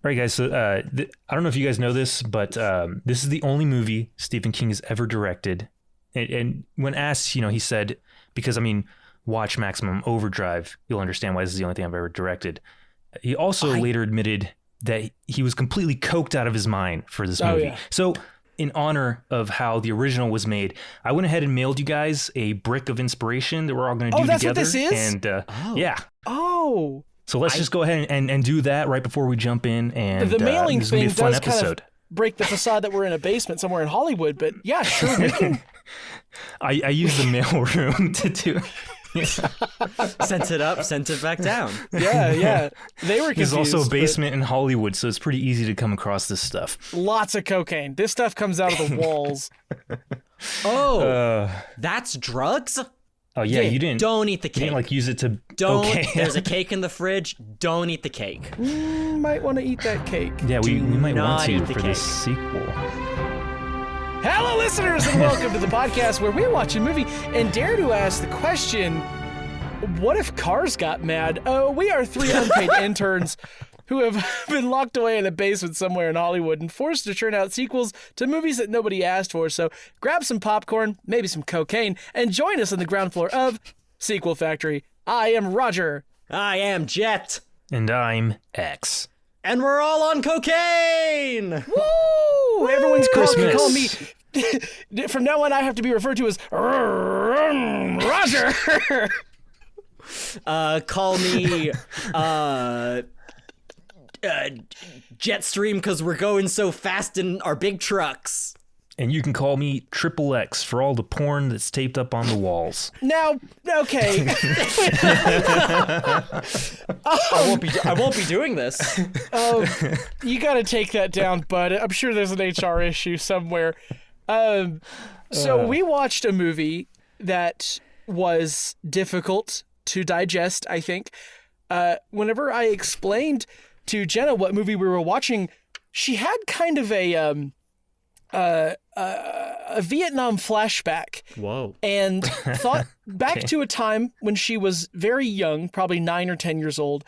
All right, guys. So I don't know if you guys know this, but this is the only movie Stephen King has ever directed. And when asked, he said, because, watch Maximum Overdrive. You'll understand why this is the only thing I've ever directed. He also later admitted that he was completely coked out of his mind for this movie. Yeah. So in honor of how the original was made, I went ahead and mailed you guys a brick of inspiration that we're all going to do together. Oh, that's what this is? And yeah. Oh. So let's just go ahead and do that right before we jump in. And the mailing thing does kind of break the facade that we're in a basement somewhere in Hollywood, but yeah, sure, we can. I use the mailroom to do it. Sent it up, sent it back down. Yeah. They were confused. There's also a basement in Hollywood, so it's pretty easy to come across this stuff. Lots of cocaine. This stuff comes out of the walls. That's drugs? Oh, yeah, you didn't. Don't eat the cake. You didn't, use it to... Don't. Okay. There's a cake in the fridge. Don't eat the cake. Might want to eat that cake. Yeah, we might want to for this sequel. Hello, listeners, and welcome to the podcast where we watch a movie and dare to ask the question, what if cars got mad? We are three unpaid interns who have been locked away in a basement somewhere in Hollywood and forced to churn out sequels to movies that nobody asked for. So grab some popcorn, maybe some cocaine, and join us on the ground floor of Sequel Factory. I am Roger. I am Jett. And I'm X. And we're all on cocaine! Woo! Everyone's calling me... From now on, I have to be referred to as Roger. Call me Jetstream because we're going so fast in our big trucks. And you can call me Triple X for all the porn that's taped up on the walls. Now, okay. I won't be doing this. You got to take that down, bud. I'm sure there's an HR issue somewhere. So we watched a movie that was difficult to digest, I think. Whenever I explained to Jenna what movie we were watching, she had kind of a Vietnam flashback. Whoa. And thought back to a time when she was very young, probably 9 or 10 years old,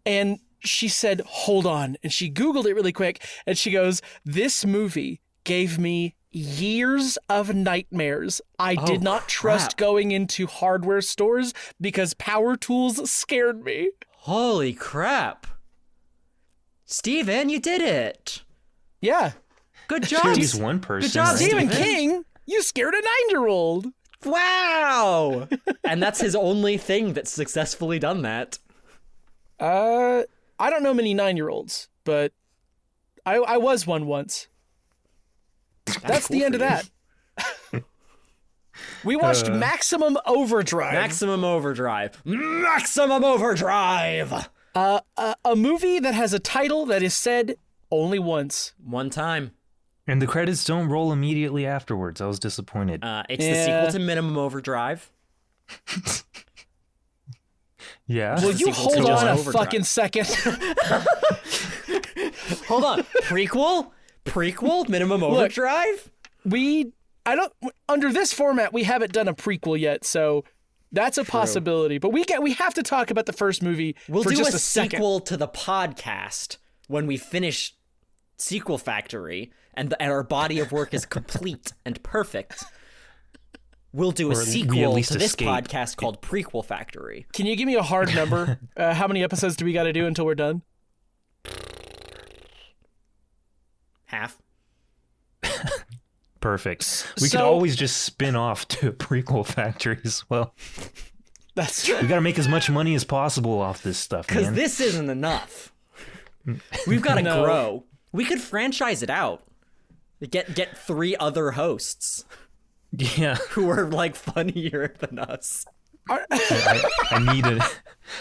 and she said, hold on. And she Googled it really quick, and she goes, this movie gave me years of nightmares. I did not trust going into hardware stores because power tools scared me. Holy crap. Steven, you did it. Yeah. Good job. He's one person. Good job, right? Stephen King, you scared a 9-year-old. Wow. And that's his only thing that's successfully done that. I don't know many 9-year-olds, but I was one once. That's cool the end of that. We watched Maximum Overdrive. Maximum Overdrive. Maximum Overdrive! A movie that has a title that is said only once. One time. And the credits don't roll immediately afterwards. I was disappointed. It's the sequel to Minimum Overdrive. Yeah. Will you hold on a fucking second? Hold on. Prequel? Minimum Overdrive? Under this format, we haven't done a prequel yet, so that's a possibility. But we have to talk about the first movie We'll for do just a sequel second. to the podcast when we finish Sequel Factory and our body of work is complete and perfect. We'll do a sequel to this podcast called Prequel Factory. Can you give me a hard number? How many episodes do we got to do until we're done? Half. Perfect. We could always just spin off to a prequel factory as well. That's true. We got to make as much money as possible off this stuff, man. Because this isn't enough. We've got to grow. We could franchise it out. Get 3 other hosts. Yeah. Who are like funnier than us. I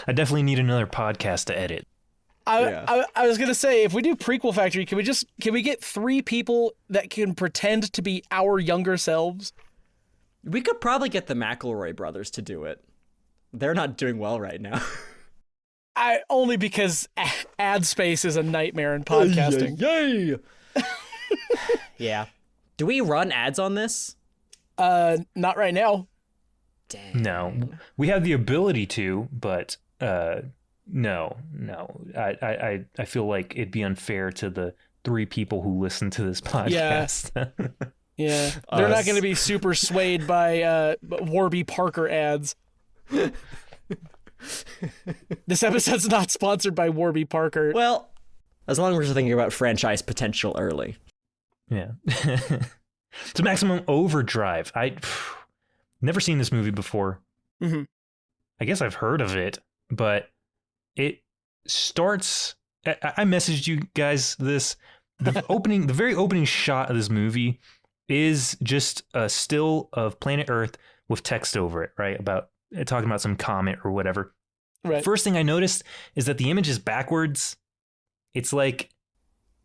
definitely need another podcast to edit. I was gonna say, if we do Prequel Factory, can we get 3 people that can pretend to be our younger selves? We could probably get the McElroy brothers to do it. They're not doing well right now. Only because ad space is a nightmare in podcasting. Yay! Yeah. Do we run ads on this? Not right now. Dang. No, we have the ability to, but No. I feel like it'd be unfair to the 3 people who listen to this podcast. Yeah. They're not going to be super swayed by Warby Parker ads. This episode's not sponsored by Warby Parker. Well, as long as we're thinking about franchise potential early. Yeah. So Maximum Overdrive. Never seen this movie before. Mm-hmm. I guess I've heard of it, but it starts. I messaged you guys this. The very opening shot of this movie is just a still of planet Earth with text over it, right? Talking about some comet or whatever. Right. First thing I noticed is that the image is backwards. It's like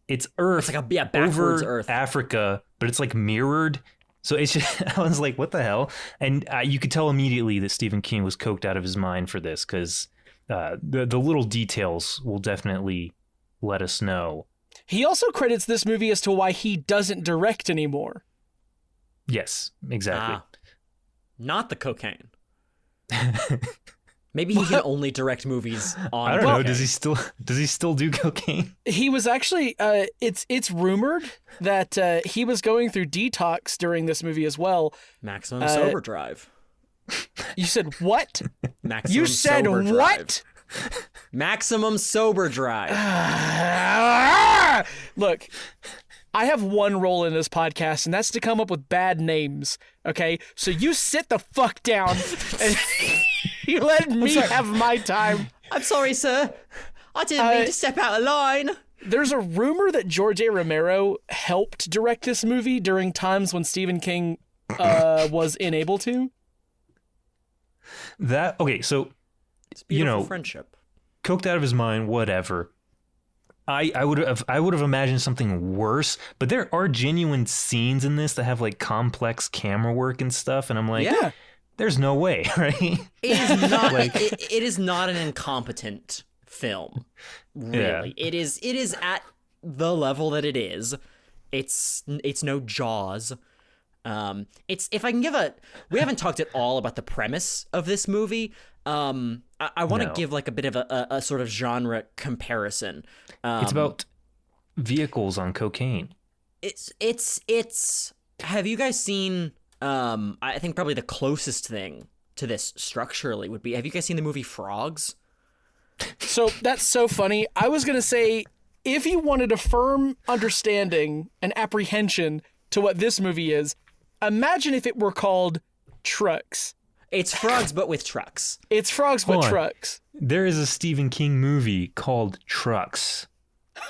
it's Earth. It's like backwards over Earth. Africa, but it's like mirrored. So it's just, I was like, what the hell? And you could tell immediately that Stephen King was coked out of his mind for this, because the little details will definitely let us know. He also credits this movie as to why he doesn't direct anymore. Yes, exactly. Not the cocaine. Maybe he can only direct movies on. I don't know. Does he still do cocaine? He was actually. It's rumored that he was going through detox during this movie as well. Maximum Sober Drive. You said what? Maximum You said Sober what? Drive. Maximum Sober Drive. Look, I have one role in this podcast, and that's to come up with bad names. Okay, so you sit the fuck down and you let me have my time. I'm sorry, sir. I didn't mean to step out of line. There's a rumor that George A. Romero helped direct this movie during times when Stephen King was unable to. So It's beautiful friendship. Coked out of his mind, whatever. I would have imagined something worse, but there are genuine scenes in this that have like complex camera work and stuff, and I'm like, yeah, there's no way, right? It is not. It is not an incompetent film, really. Yeah. It is at the level that it is. It's no Jaws. It's, if I can give we haven't talked at all about the premise of this movie. I want to give like a bit of a sort of genre comparison. It's about vehicles on cocaine. It's have you guys seen, I think probably the closest thing to this structurally would be, have you guys seen the movie Frogs? So that's so funny. I was going to say, if you wanted a firm understanding and apprehension to what this movie is, imagine if it were called Trucks. It's Frogs, but with trucks. It's Frogs, but trucks. There is a Stephen King movie called Trucks.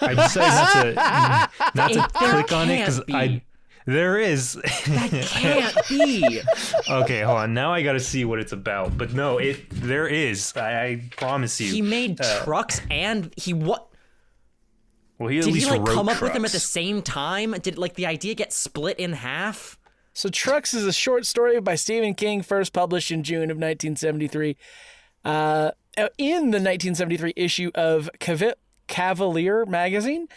I decided not to click on it because there is. That can't be. Okay, hold on. Now I got to see what it's about. But no, there is. I promise you. He made trucks, and what? Well, he at did least he wrote come up trucks. with them at the same time? Did like the idea get split in half? So Trucks is a short story by Stephen King, first published in June of 1973. In the 1973 issue of Cavalier magazine,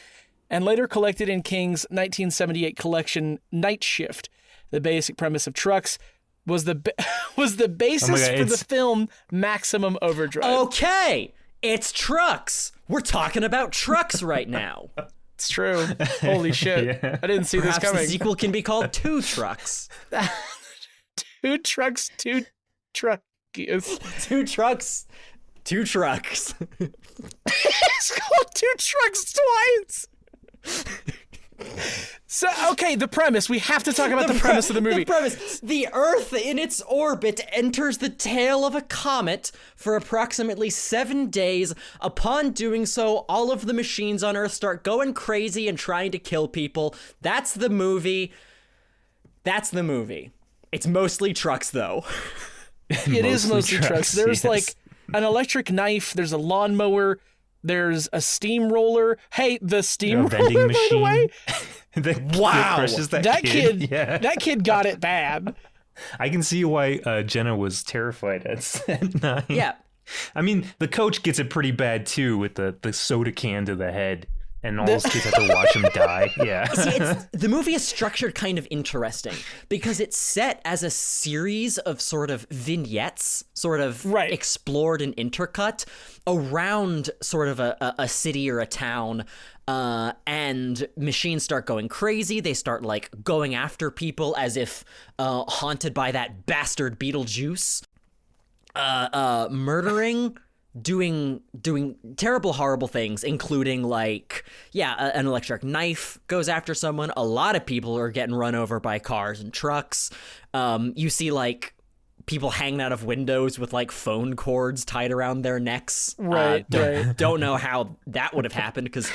and later collected in King's 1978 collection Night Shift. The basic premise of Trucks was the basis for the film Maximum Overdrive. Okay, it's Trucks. We're talking about trucks right now. It's true. Holy shit. Yeah. I didn't see Perhaps this coming. the sequel can be called Two Trucks. Two trucks, two truckies. Two trucks, two trucks. It's called Two Trucks twice. So, okay, the premise. We have to talk about the premise of the movie. The premise. The Earth in its orbit enters the tail of a comet for approximately 7 days. Upon doing so, all of the machines on Earth start going crazy and trying to kill people. That's the movie. It's mostly trucks, though. It is mostly trucks. There's like an electric knife. There's a lawnmower. There's a steamroller. Hey, the steamroller, by the way. Wow, that kid. Yeah. That kid got it bad. I can see why Jenna was terrified at 9. Yeah. I mean, the coach gets it pretty bad too with the soda can to the head, and all those kids have to watch him die. Yeah. See, the movie is structured kind of interesting because it's set as a series of sort of vignettes, sort of explored and intercut around sort of a city or a town. And machines start going crazy. They start like going after people as if haunted by that bastard Beetlejuice. Murdering, doing terrible, horrible things, including like, an electric knife goes after someone. A lot of people are getting run over by cars and trucks. You see like people hanging out of windows with like phone cords tied around their necks. Don't know how that would have happened because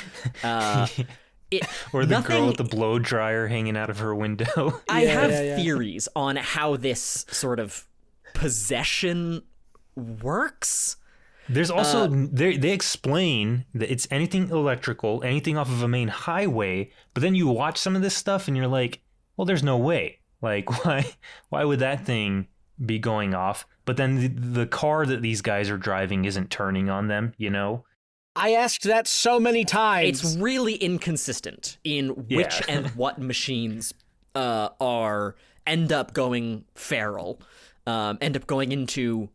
or the girl with the blow dryer hanging out of her window. I have theories on how this sort of possession works. There's also they explain that it's anything electrical, anything off of a main highway, but then you watch some of this stuff and you're like, well, there's no way. Like, why would that thing be going off? But then the car that these guys are driving isn't turning on them, you know? I asked that so many times. It's really inconsistent in which and what machines end up going feral, end up going into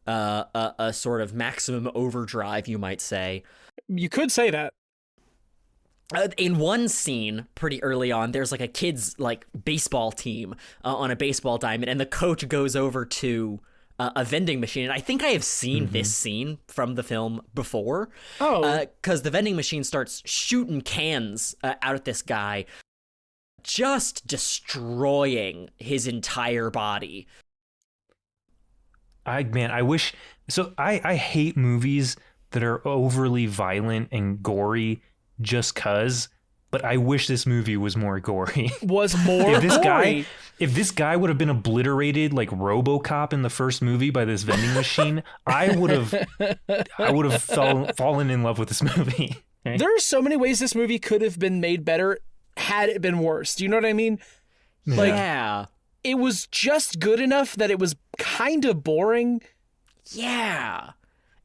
a sort of maximum overdrive, you might say. You could say that. In one scene pretty early on, there's like a kid's like baseball team on a baseball diamond, and the coach goes over to a vending machine. And I think I have seen this scene from the film before. Because the vending machine starts shooting cans out at this guy, just destroying his entire body. I wish. So I hate movies that are overly violent and gory just cause, but I wish this movie was more gory. If this guy would have been obliterated like RoboCop in the first movie by this vending machine, I would have fallen in love with this movie. Okay? There are so many ways this movie could have been made better had it been worse. Do you know what I mean? Like, it was just good enough that it was kind of boring. Yeah.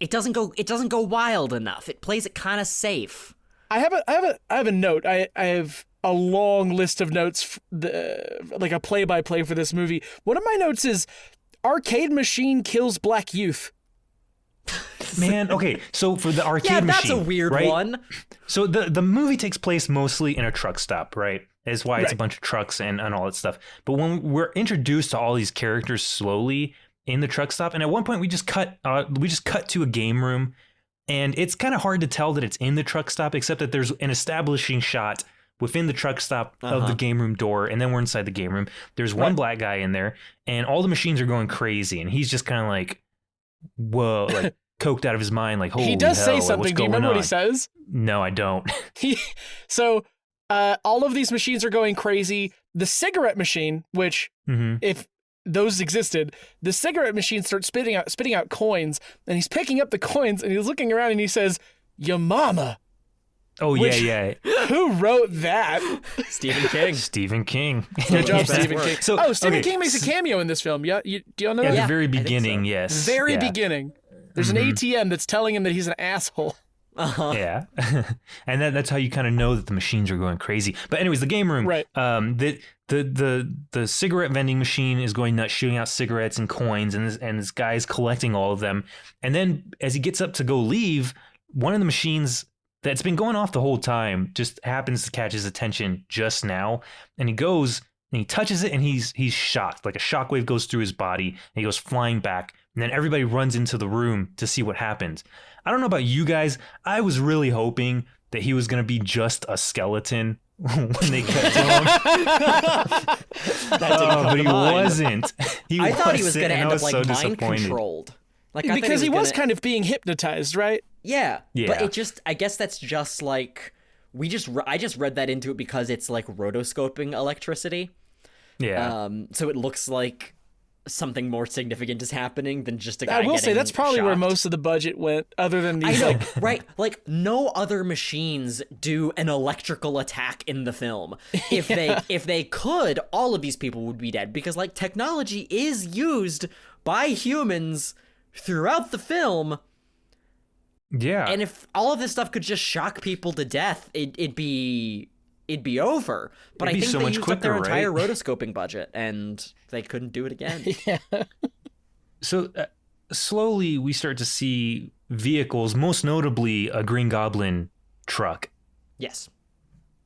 It doesn't go wild enough. It plays it kind of safe. I have a note. I have a long list of notes, like a play-by-play for this movie. One of my notes is, arcade machine kills black youth. Man, okay, so for the arcade machine, that's a weird one. So the movie takes place mostly in a truck stop, right? That's why it's a bunch of trucks and all that stuff. But when we're introduced to all these characters slowly in the truck stop, and at one point we just cut to a game room. And it's kind of hard to tell that it's in the truck stop, except that there's an establishing shot within the truck stop of the game room door. And then we're inside the game room. There's one black guy in there and all the machines are going crazy. And he's just kind of like, whoa, like coked out of his mind. Like, holy He does hell, say like, something. Do you remember what he says? No, I don't. So all of these machines are going crazy. The cigarette machine, which if those existed, the cigarette machine starts spitting out coins, and he's picking up the coins and he's looking around and he says, "Your mama." Oh, yeah. Who wrote that? Stephen King. Good job, Stephen King. So, Stephen King makes a cameo in this film. Yeah, do you all know that? At the very beginning, yes. Very beginning. There's an ATM that's telling him that he's an asshole. Yeah. And that's how you kind of know that the machines are going crazy. But anyways, the game room, right. The cigarette vending machine is going nuts, shooting out cigarettes and coins, and this guy's collecting all of them. And then as he gets up to go leave, one of the machines that's been going off the whole time just happens to catch his attention just now. And he goes and he touches it and he's shocked. Like a shockwave goes through his body and he goes flying back. And then everybody runs into the room to see what happens. I don't know about you guys. I was really hoping that he was going to be just a skeleton when they cut to him. But he wasn't. I thought he was going to end up like mind controlled. Like, because he was kind of being hypnotized, right? Yeah. But I guess that's just like, I just read that into it because it's like rotoscoping electricity. Yeah. So it looks like something more significant is happening than just a guy I will say that's probably shocked. where most of the budget went, other than these. I know, right? Like, no other machines do an electrical attack in the film. If they could, all of these people would be dead, because like technology is used by humans throughout the film. Yeah. And if all of this stuff could just shock people to death, it'd be over. But I think so they much used quicker, up their right? entire rotoscoping budget, and they couldn't do it again. Yeah. So slowly we start to see vehicles, most notably a Green Goblin truck, Yes.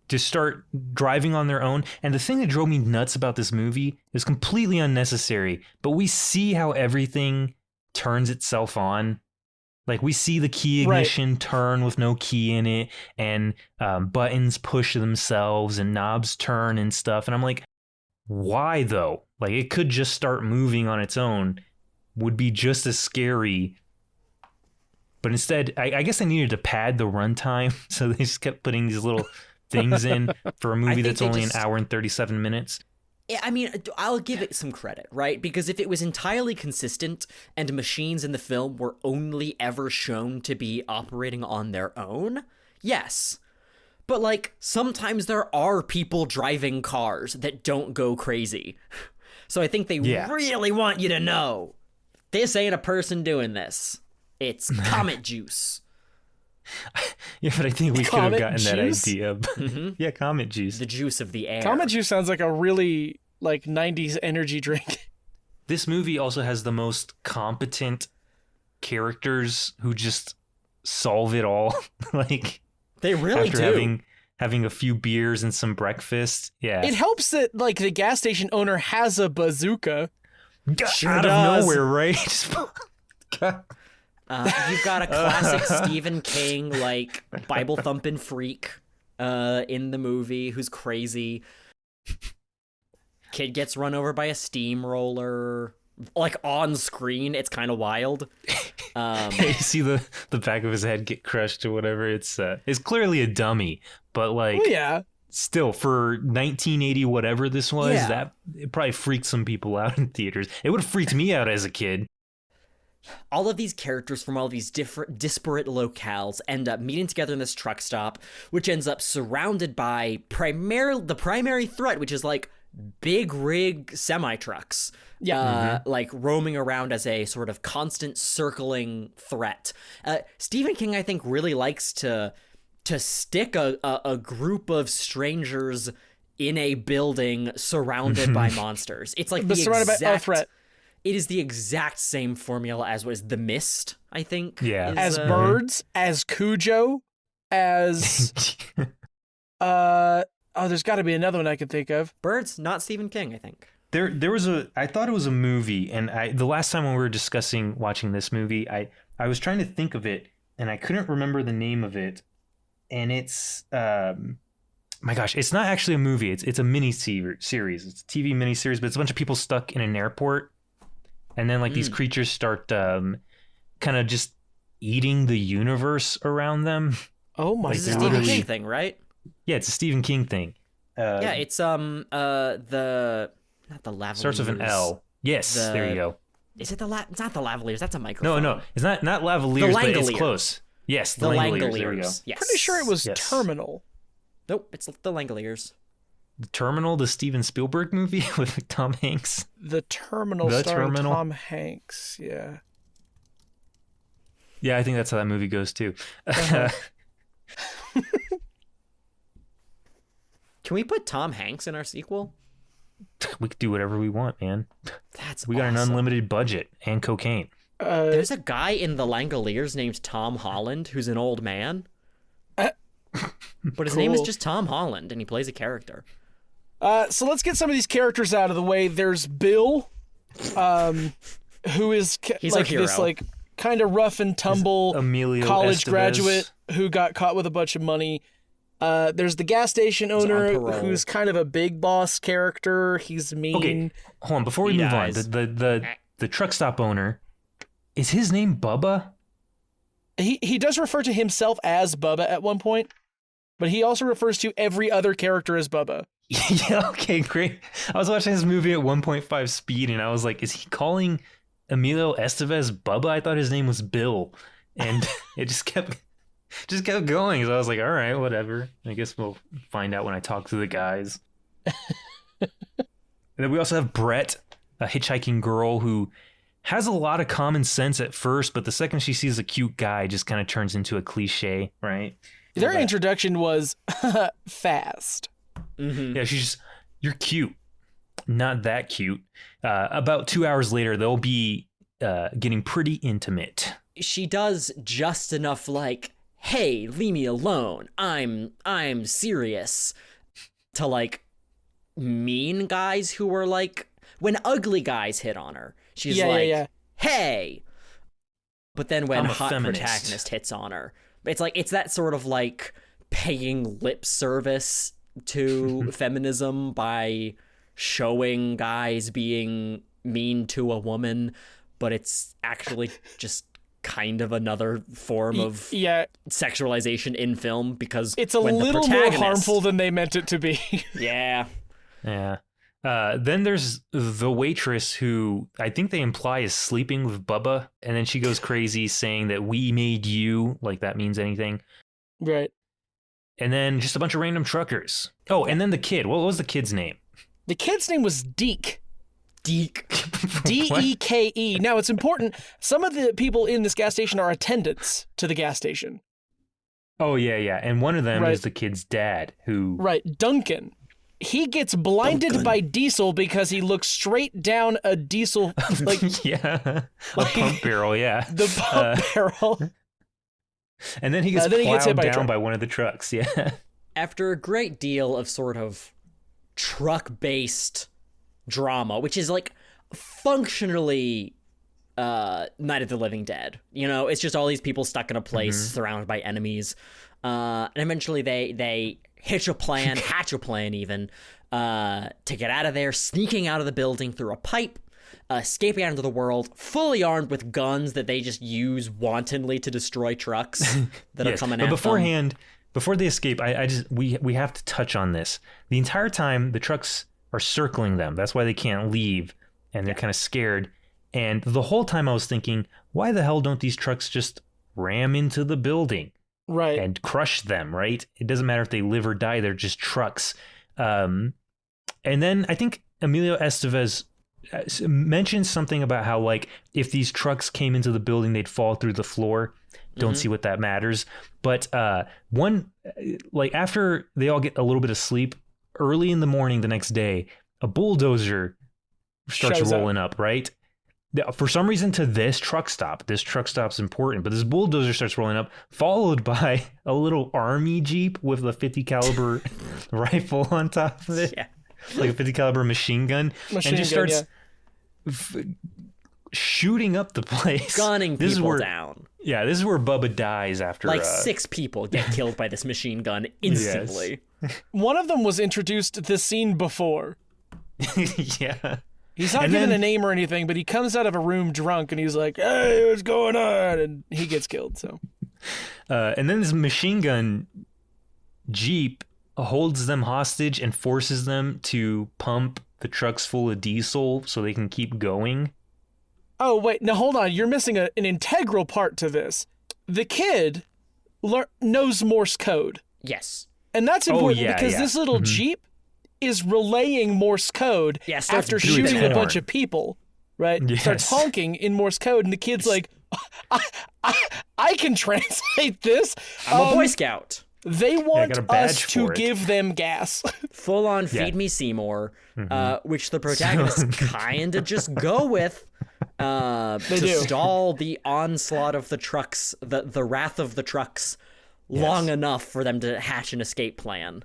just start driving on their own. And the thing that drove me nuts about this movie is completely unnecessary, but we see how everything turns itself on. Like, we see the key ignition turn with no key in it, and buttons push themselves and knobs turn and stuff. And I'm like, why though? Like, it could just start moving on its own, would be just as scary. But instead, I guess I needed to pad the runtime, so they just kept putting these little things in for a movie that's only an hour and 37 minutes. I mean, I'll give it some credit, right? Because if it was entirely consistent and machines in the film were only ever shown to be operating on their own, yes. But, like, sometimes there are people driving cars that don't go crazy. So I think they really want you to know, this ain't a person doing this. It's comet juice. Yeah, but I think we could have gotten juice? that idea. Mm-hmm. Yeah, comet juice. The juice of the air. Comet juice sounds like a really, like, 90s energy drink. This movie also has the most competent characters who just solve it all. Like, they really after do. having a few beers and some breakfast. Yeah. It helps that, like, the gas station owner has a bazooka. Sure out does. of nowhere, right? You've got a classic Stephen King, like, Bible thumping freak in the movie who's crazy. Kid gets run over by a steamroller, like, on screen. It's kind of wild. You see the back of his head get crushed or whatever. It's clearly a dummy, but like, still, for 1980 whatever this was, that it probably freaked some people out in theaters. It would have freaked me out as a kid. All of these characters from all these different disparate locales end up meeting together in this truck stop, which ends up surrounded by the primary threat, which is like big rig semi-trucks. Like roaming around as a sort of constant circling threat. Stephen King, I think, really likes to stick a group of strangers in a building surrounded by monsters. It's like surrounded by a threat. It is the exact same formula as was The Mist, I think. Yeah. As birds, as Cujo, as there's got to be another one I can think of. Birds, not Stephen King, I think. There was I thought it was a movie, and the last time when we were discussing watching this movie, I was trying to think of it, and I couldn't remember the name of it. And it's my gosh, it's not actually a movie. It's a mini series. It's a TV mini series, but it's a bunch of people stuck in an airport. And then, like, these creatures start kind of just eating the universe around them. Oh my! This is a Stephen King thing, right? Yeah, it's a Stephen King thing. Yeah, it's not the Lavaliers. Starts with an L. Yes, there you go. Is it it's not the Lavaliers? That's a microphone. No, it's not Lavaliers, but it's close. Yes, the Langoliers. There we go. Yes. Pretty sure it was Terminal. Nope, it's the Langoliers. The Terminal, the Steven Spielberg movie with Tom Hanks. The Terminal starring Tom Hanks, yeah. Yeah, I think that's how that movie goes too. Uh-huh. Can we put Tom Hanks in our sequel? We could do whatever we want, man. We got an unlimited budget and cocaine. There's a guy in the Langoliers named Tom Holland who's an old man. But his name is just Tom Holland, and he plays a character. So let's get some of these characters out of the way. There's Bill, who is He's like a hero. this like kind of rough and tumble college Estevez. graduate who got caught with a bunch of money. There's the gas station owner who's kind of a big boss character. He's mean. Okay, hold on. Before we move on, the truck stop owner, is his name Bubba? He does refer to himself as Bubba at one point, but he also refers to every other character as Bubba. Yeah, okay, great. I was watching this movie at 1.5 speed, and I was like, is he calling Emilio Estevez Bubba? I thought his name was Bill. And it just kept going. So I was like, all right, whatever. I guess we'll find out when I talk to the guys. And then we also have Brett, a hitchhiking girl who has a lot of common sense at first, but the second she sees a cute guy, just kind of turns into a cliche, right? Their introduction was fast. Mm-hmm. Yeah, she's just, you're cute. Not that cute. About 2 hours later, they'll be getting pretty intimate. She does just enough like, hey, leave me alone. I'm serious. To like mean guys who were like, when ugly guys hit on her, she's hey. But then when hot protagonist hits on her, it's that sort of like paying lip service to feminism by showing guys being mean to a woman, but it's actually just kind of another form of sexualization in film, because it's a little more harmful than they meant it to be. Yeah. Then there's the waitress, who I think they imply is sleeping with Bubba, and then she goes crazy saying that we made you, like that means anything. Right. And then just a bunch of random truckers. Oh, and then the kid. What was the kid's name? The kid's name was Deke. Deke. D-E-K-E. Now, it's important. Some of the people in this gas station are attendants to the gas station. Oh, yeah. And one of them is the kid's dad, who... Right, Duncan. He gets blinded by diesel because he looks straight down a diesel... like a pump barrel, yeah. The pump barrel. And then he gets plowed down by one of the trucks, yeah. After a great deal of sort of truck-based drama, which is like functionally Night of the Living Dead. You know, it's just all these people stuck in a place surrounded by enemies. And eventually they hatch a plan even, to get out of there, sneaking out of the building through a pipe, escaping out into the world, fully armed with guns that they just use wantonly to destroy trucks that are coming at them. Before they escape, we have to touch on this. The entire time, the trucks are circling them. That's why they can't leave, and they're kind of scared. And the whole time I was thinking, why the hell don't these trucks just ram into the building? Right. And crush them, right? It doesn't matter if they live or die, they're just trucks. And then I think Emilio Estevez mentioned something about how, like, if these trucks came into the building, they'd fall through the floor. Don't see what that matters. But after they all get a little bit of sleep, early in the morning the next day, a bulldozer starts rolling up, right? For some reason, to this truck stop's important, but this bulldozer starts rolling up, followed by a little army jeep with a 50 caliber rifle on top of it, like a 50 caliber machine gun, and just starts shooting up the place, gunning people down. Yeah, this is where Bubba dies after like 6 people get killed by this machine gun instantly. Yes. One of them was introduced the scene before. Yeah. He's not given a name or anything, but he comes out of a room drunk and he's like, hey, what's going on? And he gets killed, so. And then this machine gun jeep holds them hostage and forces them to pump the trucks full of diesel so they can keep going. Oh, wait, now hold on. You're missing an integral part to this. The kid knows Morse code. Yes. And that's important because this little jeep is relaying Morse code after shooting a bunch of people, right? Yes. Starts honking in Morse code, and the kid's like, I can translate this. I'm a Boy Scout. They want us to give them gas. Full on feed me Seymour, which the protagonists kind of just go with to stall the onslaught of the trucks, the wrath of the trucks, long enough for them to hatch an escape plan.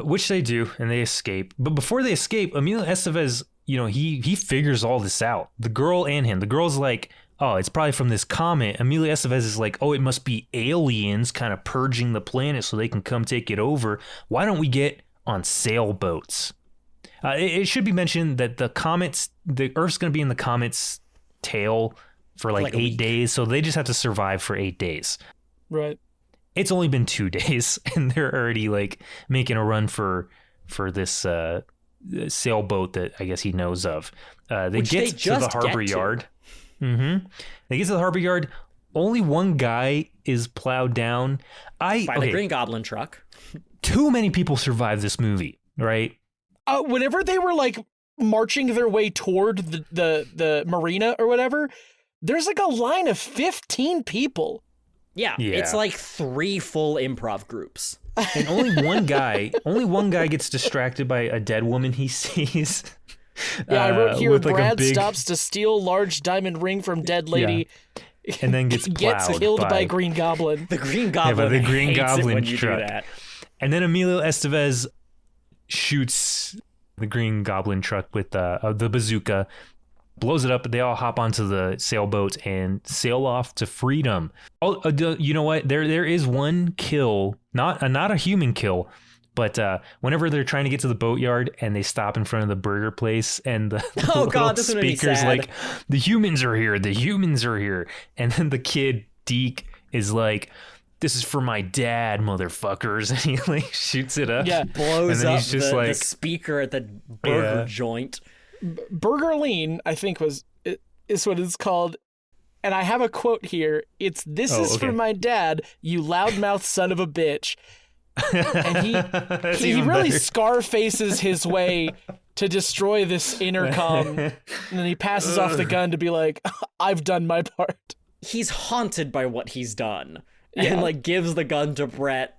Which they do, and they escape. But before they escape, Emilio Estevez, he figures all this out. The girl and him. The girl's like, oh, it's probably from this comet. Emilio Estevez is like, oh, it must be aliens kind of purging the planet so they can come take it over. Why don't we get on sailboats? It should be mentioned that the Earth's going to be in the comet's tail for like 8 days, so they just have to survive for 8 days. Right. It's only been 2 days, and they're already like making a run for this sailboat that I guess he knows of. They get to the harbor yard. They get to the harbor yard. Only one guy is plowed down. By the Green Goblin truck. Too many people survive this movie, right? Whenever they were like marching their way toward the marina or whatever, there's like a line of 15 people. Yeah, it's like 3 full improv groups. And only one guy gets distracted by a dead woman he sees. Yeah, I wrote here, Brad stops to steal large diamond ring from dead lady. Yeah. And then gets killed by Green Goblin. The Green Goblin hates it when you do that. And then Emilio Estevez shoots the Green Goblin truck with the bazooka, blows it up. They all hop onto the sailboat and sail off to freedom. Oh, you know what? There is one kill, not a human kill, but whenever they're trying to get to the boatyard and they stop in front of the burger place and the this speaker's like, the humans are here. And then the kid, Deke, is like, this is for my dad, motherfuckers. And he like shoots it up. Yeah, blows up the speaker at the burger joint. Burgerline, I think is what it's called. And I have a quote here. It's, "This is for my dad, you loudmouth son of a bitch." And he really Scarfaces his way to destroy this intercom. And then he passes off the gun to be like, I've done my part. He's haunted by what he's done. And like gives the gun to Brett.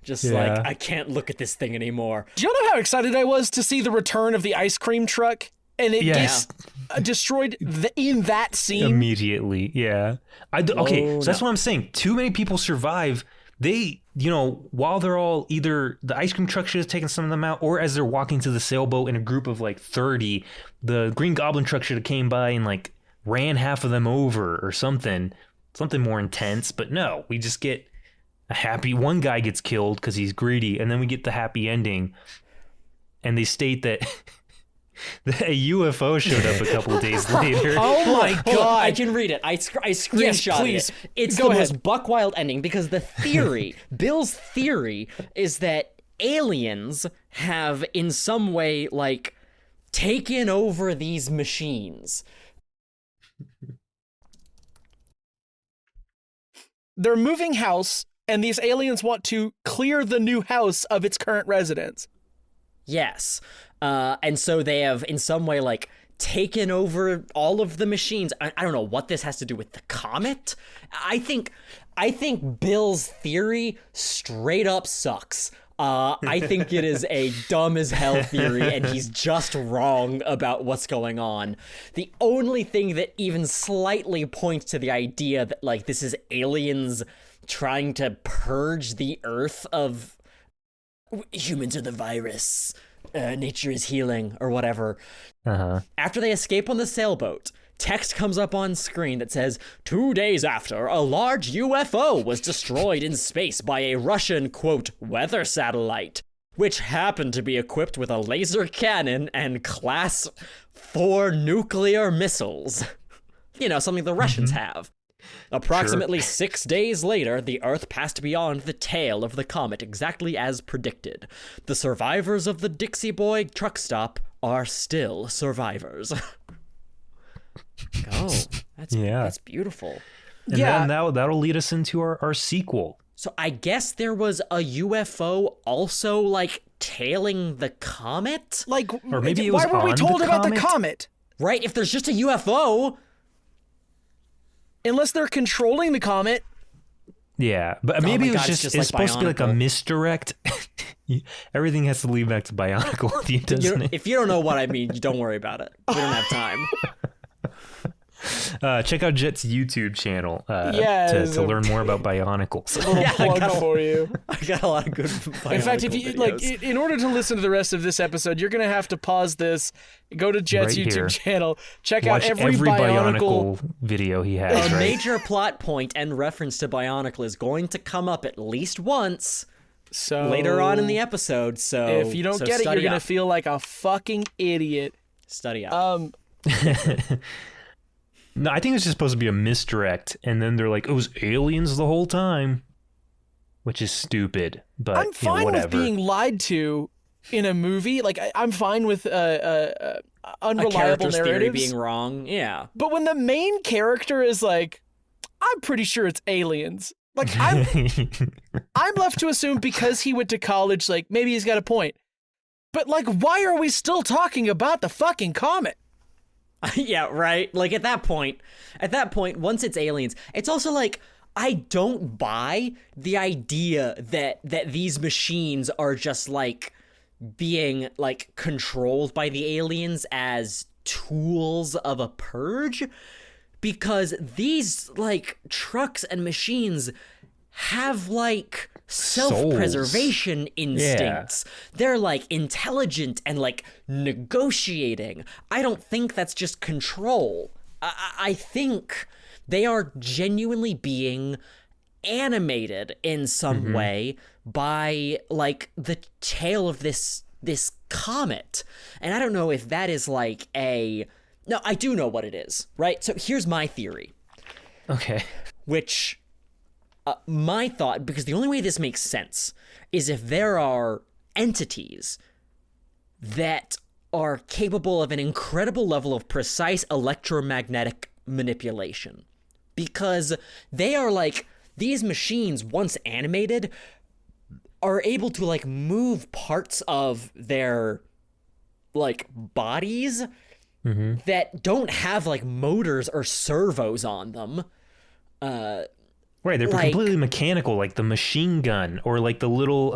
Like, I can't look at this thing anymore. Do you know how excited I was to see the return of the ice cream truck? And it gets destroyed in that scene. Immediately, yeah. So that's what I'm saying. Too many people survive. They, while they're all either the ice cream truck should have taken some of them out, or as they're walking to the sailboat in a group of like 30, the Green Goblin truck should have came by and like ran half of them over or something more intense. But no, we just get one guy gets killed because he's greedy, and then we get the happy ending. And they state that a UFO showed up a couple of days later. Oh my God. I can read it. I screenshot it. It's the most buck wild ending because the theory, Bill's theory, is that aliens have in some way like taken over these machines. They're moving house, and these aliens want to clear the new house of its current residents. Yes. And so they have in some way like taken over all of the machines. I don't know what this has to do with the comet. I think Bill's theory straight up sucks. I think it is a dumb as hell theory, and he's just wrong about what's going on. The only thing that even slightly points to the idea that like this is aliens trying to purge the Earth of humans are the virus. Nature is healing, or whatever. After they escape on the sailboat, text comes up on screen that says, 2 days after, a large UFO was destroyed in space by a Russian, quote, weather satellite, which happened to be equipped with a laser cannon and class 4 nuclear missiles. Something the Russians have. Approximately 6 days later, the Earth passed beyond the tail of the comet exactly as predicted. The survivors of the Dixie Boy truck stop are still survivors. That's beautiful. And then that'll lead us into our sequel. So I guess there was a UFO also like tailing the comet? Like, or maybe it was why were we told about the comet? Right, if there's just a UFO... Unless they're controlling the comet. Yeah, but maybe it's supposed to be like a misdirect. Everything has to lead back to Bionicle, doesn't it? If you don't know what I mean, don't worry about it. We don't have time. Check out Jett's YouTube channel to learn more about Bionicles. For you. I got a lot of good Bionicle In fact, if you videos. in order to listen to the rest of this episode, you're gonna have to pause this, go to Jett's YouTube channel, watch every Bionicle video he has. A major plot point and reference to Bionicle is going to come up at least once. So later on in the episode. So if you don't get it, you're gonna feel like a fucking idiot. Study up. No, I think it's just supposed to be a misdirect, and then they're like, it was aliens the whole time, which is stupid, but I'm fine with being lied to in a movie. Like, I'm fine with unreliable narratives. Theory being wrong, yeah. But when the main character is like, I'm pretty sure it's aliens. Like, I'm left to assume because he went to college, like, maybe he's got a point. But, like, why are we still talking about the fucking comet? Yeah, right? Like, at that point, once it's aliens, it's also like, I don't buy the idea that these machines are just, like, being, like, controlled by the aliens as tools of a purge, because these, like, trucks and machines have, like, self-preservation instincts. Yeah. They're, like, intelligent and, like, negotiating. I don't think that's just control. I think they are genuinely being animated in some way by, like, the tail of this comet. And I don't know if that is, like, no, I do know what it is, right? So here's my theory. Okay. Which... my thought, because the only way this makes sense is if there are entities that are capable of an incredible level of precise electromagnetic manipulation. Because they are like, these machines, once animated, are able to, like, move parts of their, like, bodies that don't have, like, motors or servos on them. Right, they're like, completely mechanical, like the machine gun or like the little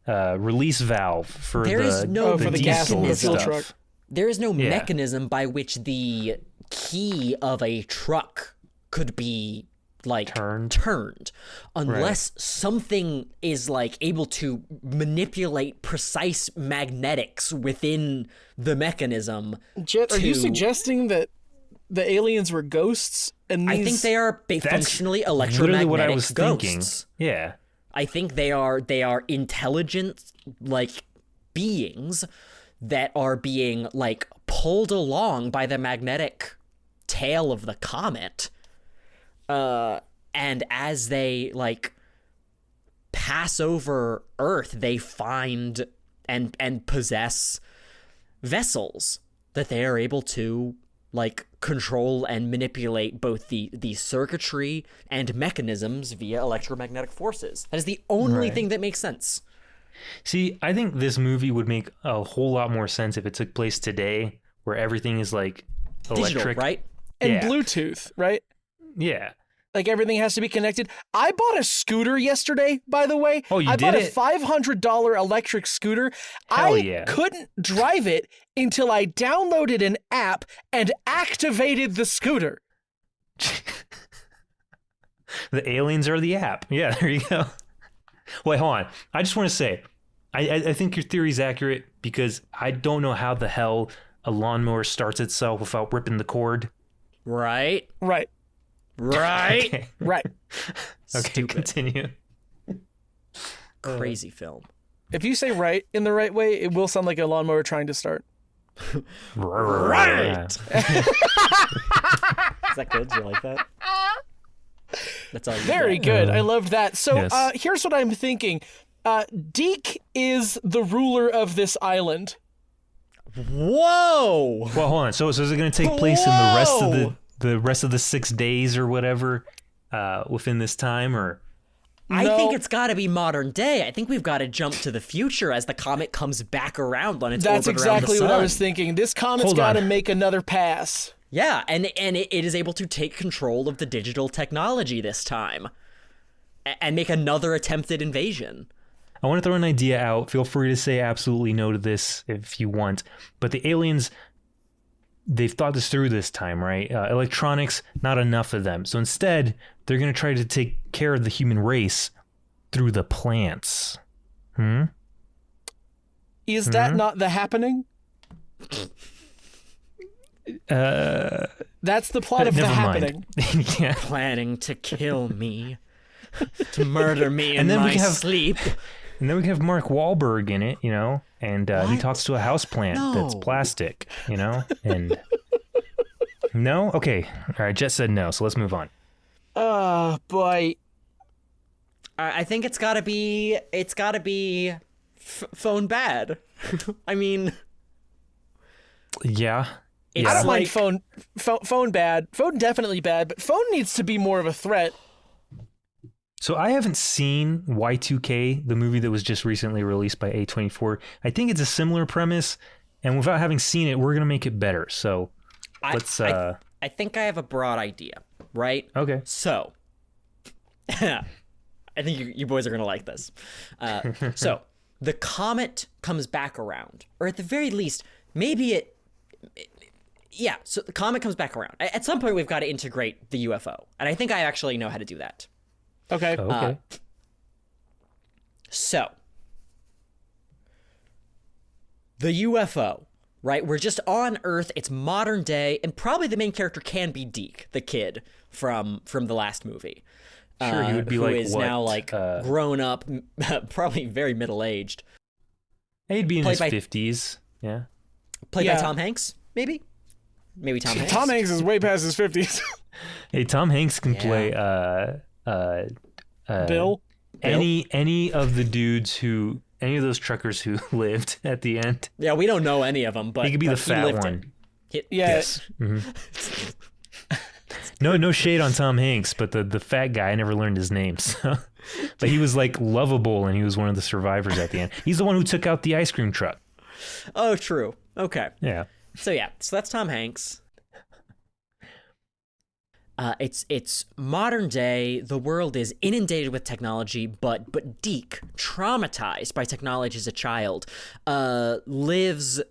release valve for the gas in the fuel truck. There is no mechanism by which the key of a truck could be, like, turned unless something is, like, able to manipulate precise magnetics within the mechanism. Jett, are you suggesting that the aliens were ghosts? And I think they are functionally electromagnetic what I was ghosts. Thinking. Yeah. I think they are intelligent, like, beings that are being, like, pulled along by the magnetic tail of the comet. And as they, like, pass over Earth, they find and possess vessels that they are able to, like, control and manipulate both the circuitry and mechanisms via electromagnetic forces. That is the only thing that makes sense. See, I think this movie would make a whole lot more sense if it took place today, where everything is, like, electric. Digital, right? And Bluetooth, right? Yeah. Like, everything has to be connected. I bought a scooter yesterday, by the way. Oh, you did it? I bought a $500 electric scooter. I couldn't drive it until I downloaded an app and activated the scooter. The aliens are the app. Yeah, there you go. Wait, hold on. I just want to say, I think your theory is accurate because I don't know how the hell a lawnmower starts itself without ripping the cord. Right. Okay. Right. Okay, Stupid. Continue. Crazy film. If you say right in the right way, it will sound like a lawnmower trying to start. Right. Is that good? Do you like that? That's all. Very good. I loved that. So here's what I'm thinking. Deke is the ruler of this island. Whoa! Well, hold on. So is it going to take place in the rest of the 6 days or whatever within this time, or? I think it's got to be modern day. I think we've got to jump to the future as the comet comes back around on its orbit around the sun. That's exactly what I was thinking. This comet's got to make another pass. Yeah, and it is able to take control of the digital technology this time and make another attempted invasion. I want to throw an idea out. Feel free to say absolutely no to this if you want. But the aliens, they've thought this through this time, right? Electronics, not enough of them. So instead, they're going to try to take care of the human race through the plants. Is that not the happening? That's the plot of The Happening. Yeah. Planning to kill me, to murder me in my sleep. And then we can have Mark Wahlberg in it, you know, and he talks to a houseplant that's plastic, you know, and no? Okay. All right. Jett said no. So let's move on. Boy. I think it's gotta be phone bad. I mean. Yeah. I don't mind phone bad. Phone definitely bad, but phone needs to be more of a threat. So I haven't seen Y2K, the movie that was just recently released by A24. I think it's a similar premise, and without having seen it, we're gonna make it better. So let's. I think I have a broad idea, right? Okay. So I think you boys are gonna like this. So the comet comes back around, or at the very least, maybe it. Yeah. So the comet comes back around. At some point, we've got to integrate the UFO, and I think I actually know how to do that. Okay. Okay. So, the UFO, right? We're just on Earth. It's modern day, and probably the main character can be Deke, the kid from the last movie. Sure, he would be who like is what, now like grown up, probably very middle aged. He'd be in his by- 50s. Yeah. Played Yeah. by Tom Hanks, maybe Tom Hanks. Tom Hanks is way past his 50s. Hey, Tom Hanks can play Bill? any of the dudes who any of those truckers who lived at the end. Yeah, we don't know any of them, but He could be but the he fat lived one. it. Yes. No shade on Tom Hanks, but the fat guy, I never learned his name. So. But he was like lovable, and he was one of the survivors at the end. He's the one who took out the ice cream truck. Oh, true. Okay. Yeah. So that's Tom Hanks. It's modern day. The world is inundated with technology, but Deke, traumatized by technology as a child, lives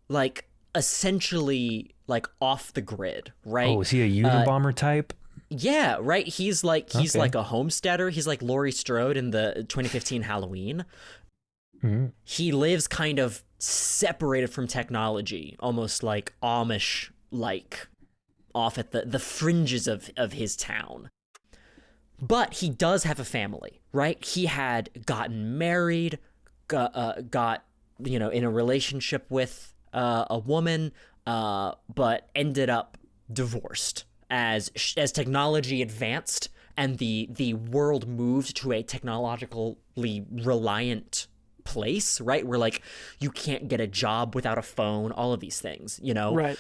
like essentially like off the grid, right? Oh, is he a Unabomber type? Yeah, right. He's like Okay. a homesteader. He's like Laurie Strode in the 2015 Halloween. Mm-hmm. He lives kind of separated from technology, almost like Amish, like off at the fringes of his town. But he does have a family, right? He had gotten married, got in a relationship with a woman, but ended up divorced as technology advanced and the world moved to a technologically reliant place, right? Where like you can't get a job without a phone, all of these things, Right.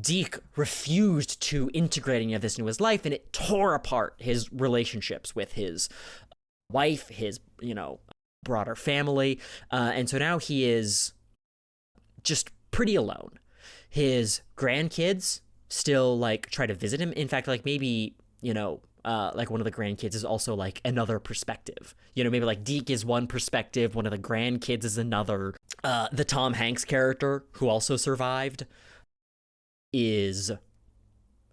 Deke refused to integrate any of this into his life, and it tore apart his relationships with his wife, his broader family, and so now he is just pretty alone. His grandkids still like try to visit him. In fact, like maybe like one of the grandkids is also like another perspective. Maybe like Deke is one perspective, one of the grandkids is another. The Tom Hanks character, who also survived, is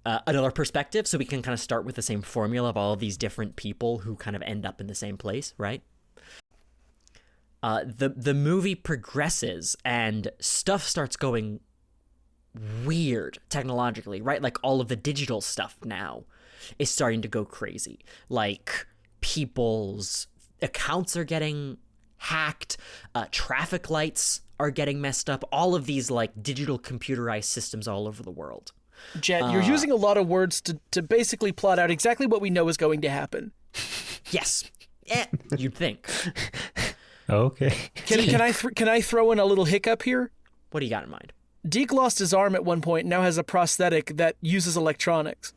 another perspective. So we can kind of start with the same formula of all of these different people who kind of end up in the same place, right? The movie progresses and stuff starts going weird technologically, right? Like all of the digital stuff now is starting to go crazy. Like people's accounts are getting hacked, traffic lights are getting messed up, all of these like digital computerized systems all over the world. Jett, you're using a lot of words to basically plot out exactly what we know is going to happen. Yes. You'd think. Okay. Can I throw in a little hiccup here? What do you got in mind? Deke lost his arm at one point, now has a prosthetic that uses electronics.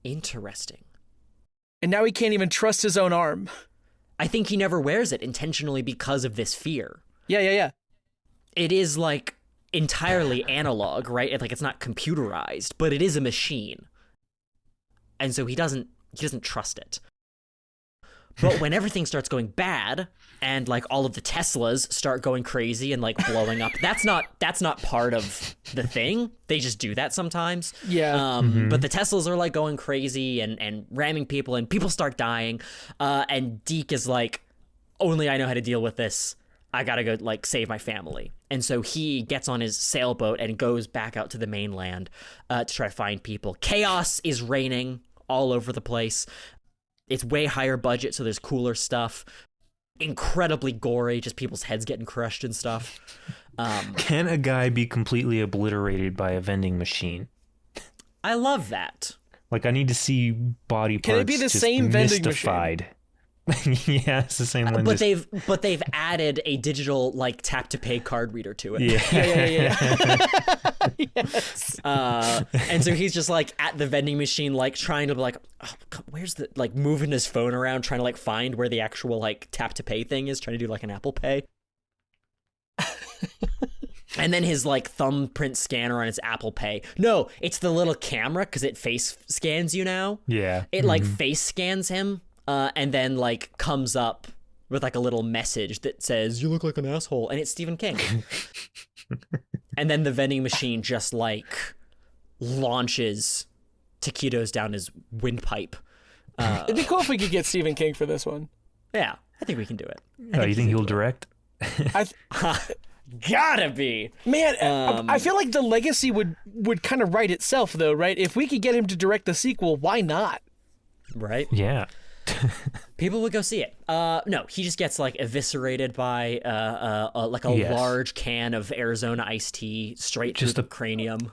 Interesting. And now he can't even trust his own arm. I think he never wears it intentionally because of this fear. Yeah. It is like entirely analog, right? Like it's not computerized, but it is a machine. And so he doesn't trust it. But when everything starts going bad and like all of the Teslas start going crazy and like blowing up, that's not part of the thing. They just do that sometimes. Yeah. But the Teslas are like going crazy and ramming people and people start dying. And Deke is like, only I know how to deal with this. I gotta go like save my family. And so he gets on his sailboat and goes back out to the mainland to try to find people. Chaos is reigning all over the place. It's way higher budget, so there's cooler stuff. Incredibly gory, just people's heads getting crushed and stuff. Can a guy be completely obliterated by a vending machine? I love that. Like I need to see body parts Can it be the just same vending mystified. Yeah, it's the same one. But they've added a digital like tap to pay card reader to it. Yeah. Yes. And so he's just like at the vending machine, like trying to be like, oh, where's the like moving his phone around, trying to like find where the actual like tap to pay thing is, trying to do like an Apple Pay. And then his like thumbprint scanner on his Apple Pay. No, it's the little camera because it face scans you now. Yeah. It like face scans him. And then like comes up with like a little message that says, "You look like an asshole," and it's Stephen King. And then the vending machine just like launches taquitos down his windpipe. It'd be cool if we could get Stephen King for this one. Yeah, I think we can do it. Oh, you think he'll direct? Gotta be. Man, I feel like the legacy would kind of write itself, though, right? If we could get him to direct the sequel, why not? Right? Yeah. People would go see it. No, he just gets like eviscerated by large can of Arizona iced tea straight Just through the cranium.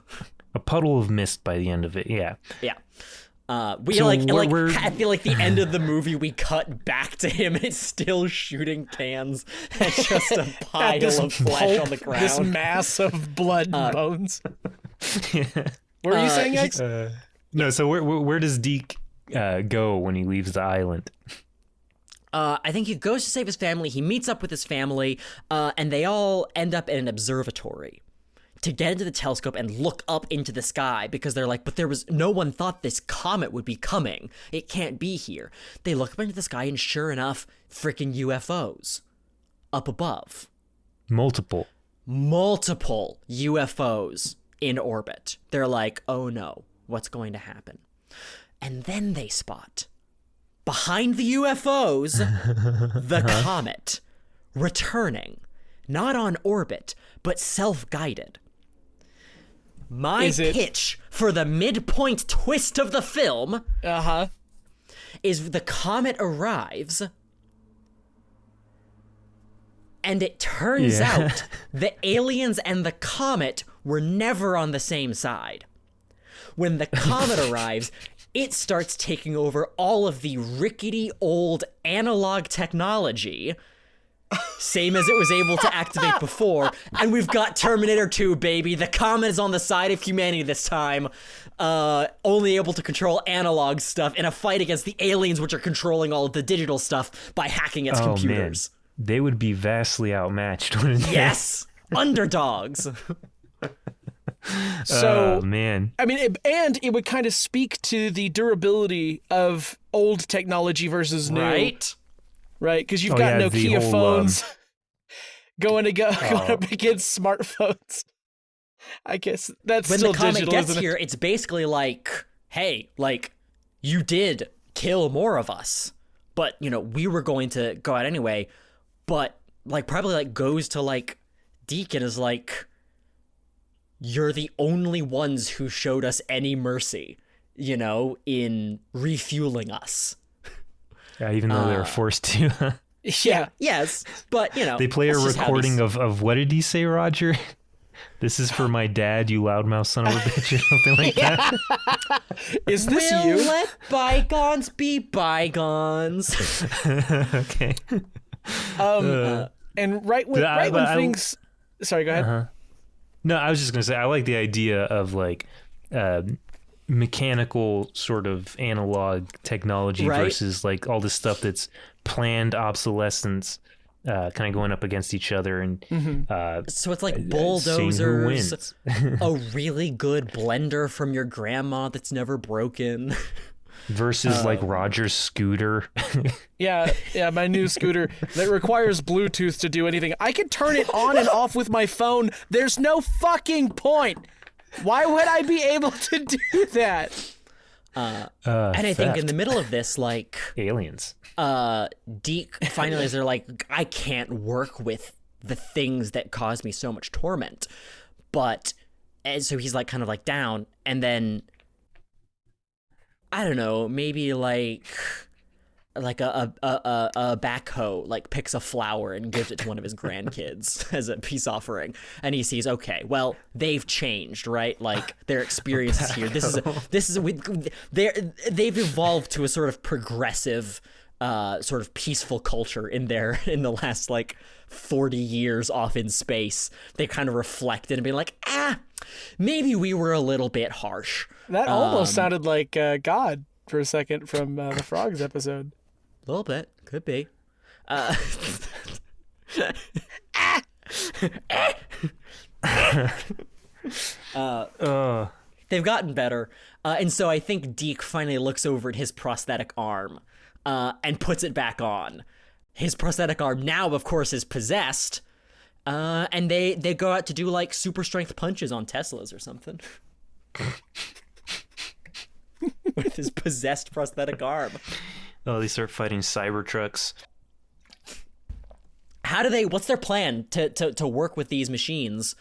A puddle of mist by the end of it. Yeah. Yeah. I So feel like the end of the movie we cut back to him and it's still shooting cans and just a pile of flesh on the ground. This mass of blood and bones. What were you saying, X? No, so where does Deke go when he leaves the island? I think he goes to save his family. He meets up with his family, and they all end up in an observatory to get into the telescope and look up into the sky because they're like, but no one thought this comet would be coming. It can't be here. They look up into the sky and sure enough, freaking UFOs up above. Multiple UFOs in orbit. They're like, oh no, what's going to happen? And then they spot, behind the UFOs, the comet, returning, not on orbit, but self-guided. My pitch for the midpoint twist of the film is the comet arrives, and it turns out the aliens and the comet were never on the same side. When the comet arrives, it starts taking over all of the rickety old analog technology, same as it was able to activate before, and we've got Terminator 2, baby. The comet is on the side of humanity this time, only able to control analog stuff in a fight against the aliens, which are controlling all of the digital stuff by hacking its computers. Man. They would be vastly outmatched, wouldn't they? Yes! Underdogs! So, man. I mean, it would kind of speak to the durability of old technology versus new. Right? Because you've got Nokia phones going up against smartphones. I guess that's when still the comet digital, gets isn't here, it? it's basically like, hey, like, you did kill more of us, but, you know, we were going to go out anyway, but, like, probably, like, goes to, like, Deke and is like, you're the only ones who showed us any mercy, you know, in refueling us. Yeah, even though they were forced to. Yeah. Yes, but, you know. They play a recording of what did he say, Roger? This is for my dad, you loudmouth son of a bitch, or something like that. Is this we'll you? Let bygones be bygones. Okay. And right when things... Sorry, go ahead. No, I was just going to say, I like the idea of, like, mechanical sort of analog technology versus, like, all this stuff that's planned obsolescence kind of going up against each other. And so it's like bulldozers, a really good blender from your grandma that's never broken. Versus, like, Roger's scooter. Yeah, my new scooter that requires Bluetooth to do anything. I can turn it on and off with my phone. There's no fucking point. Why would I be able to do that? And I think in the middle of this, like... aliens. Deke finally they're like, I can't work with the things that cause me so much torment. And so he's, like, kind of, like, down. And then... I don't know, maybe like a backhoe like picks a flower and gives it to one of his grandkids as a peace offering, and he sees, okay, well, they've changed, right? Like their experiences here. They've evolved to a sort of progressive sort of peaceful culture in the last like 40 years off in space. They kind of reflected and be like, maybe we were a little bit harsh. That almost sounded like God for a second from the Frogs episode. A little bit, could be. They've gotten better, and so I think Deke finally looks over at his prosthetic arm and puts it back on. His prosthetic arm now, of course, is possessed, and they go out to do like super strength punches on Teslas or something with his possessed prosthetic arm. Oh, they start fighting Cybertrucks. What's their plan to work with these machines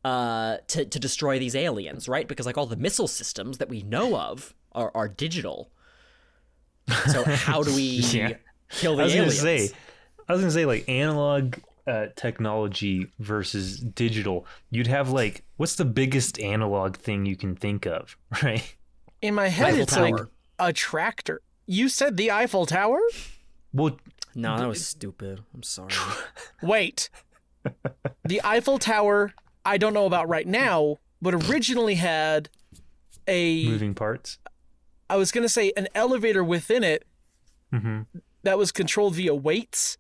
to destroy these aliens, right? Because like all the missile systems that we know of are digital. So how do we kill the aliens? I was gonna say like analog technology versus digital. You'd have like, what's the biggest analog thing you can think of, right? In my head, Eiffel it's Tower. like a tractor. You said the Eiffel Tower? Well, No, that was stupid. I'm sorry. Wait. The Eiffel Tower, I don't know about right now, but originally had moving parts. I was going to say an elevator within it that was controlled via weights.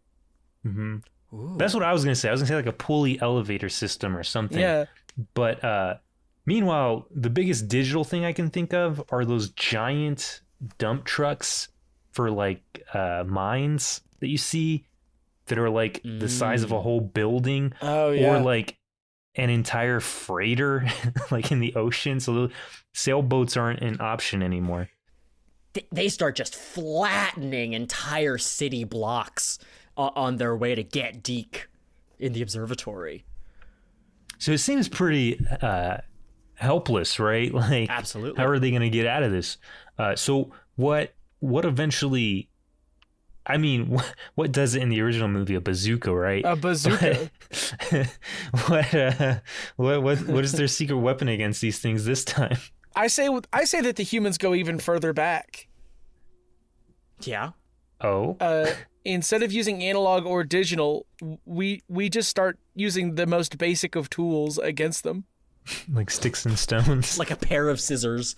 Mm-hmm. That's what I was going to say. I was going to say like a pulley elevator system or something. Yeah. But meanwhile, the biggest digital thing I can think of are those giant dump trucks for like mines that you see that are like the size of a whole building. Oh, yeah. Or like an entire freighter like in the ocean. So the sailboats aren't an option anymore. They start just flattening entire city blocks on their way to get Deke in the observatory. So it seems pretty helpless, right? Like, absolutely. How are they going to get out of this? So what eventually? I mean, what does it in the original movie? A bazooka, right? A bazooka. What is their secret weapon against these things this time? I say that the humans go even further back. Yeah. Oh. Instead of using analog or digital, we just start using the most basic of tools against them. Like sticks and stones. Like a pair of scissors.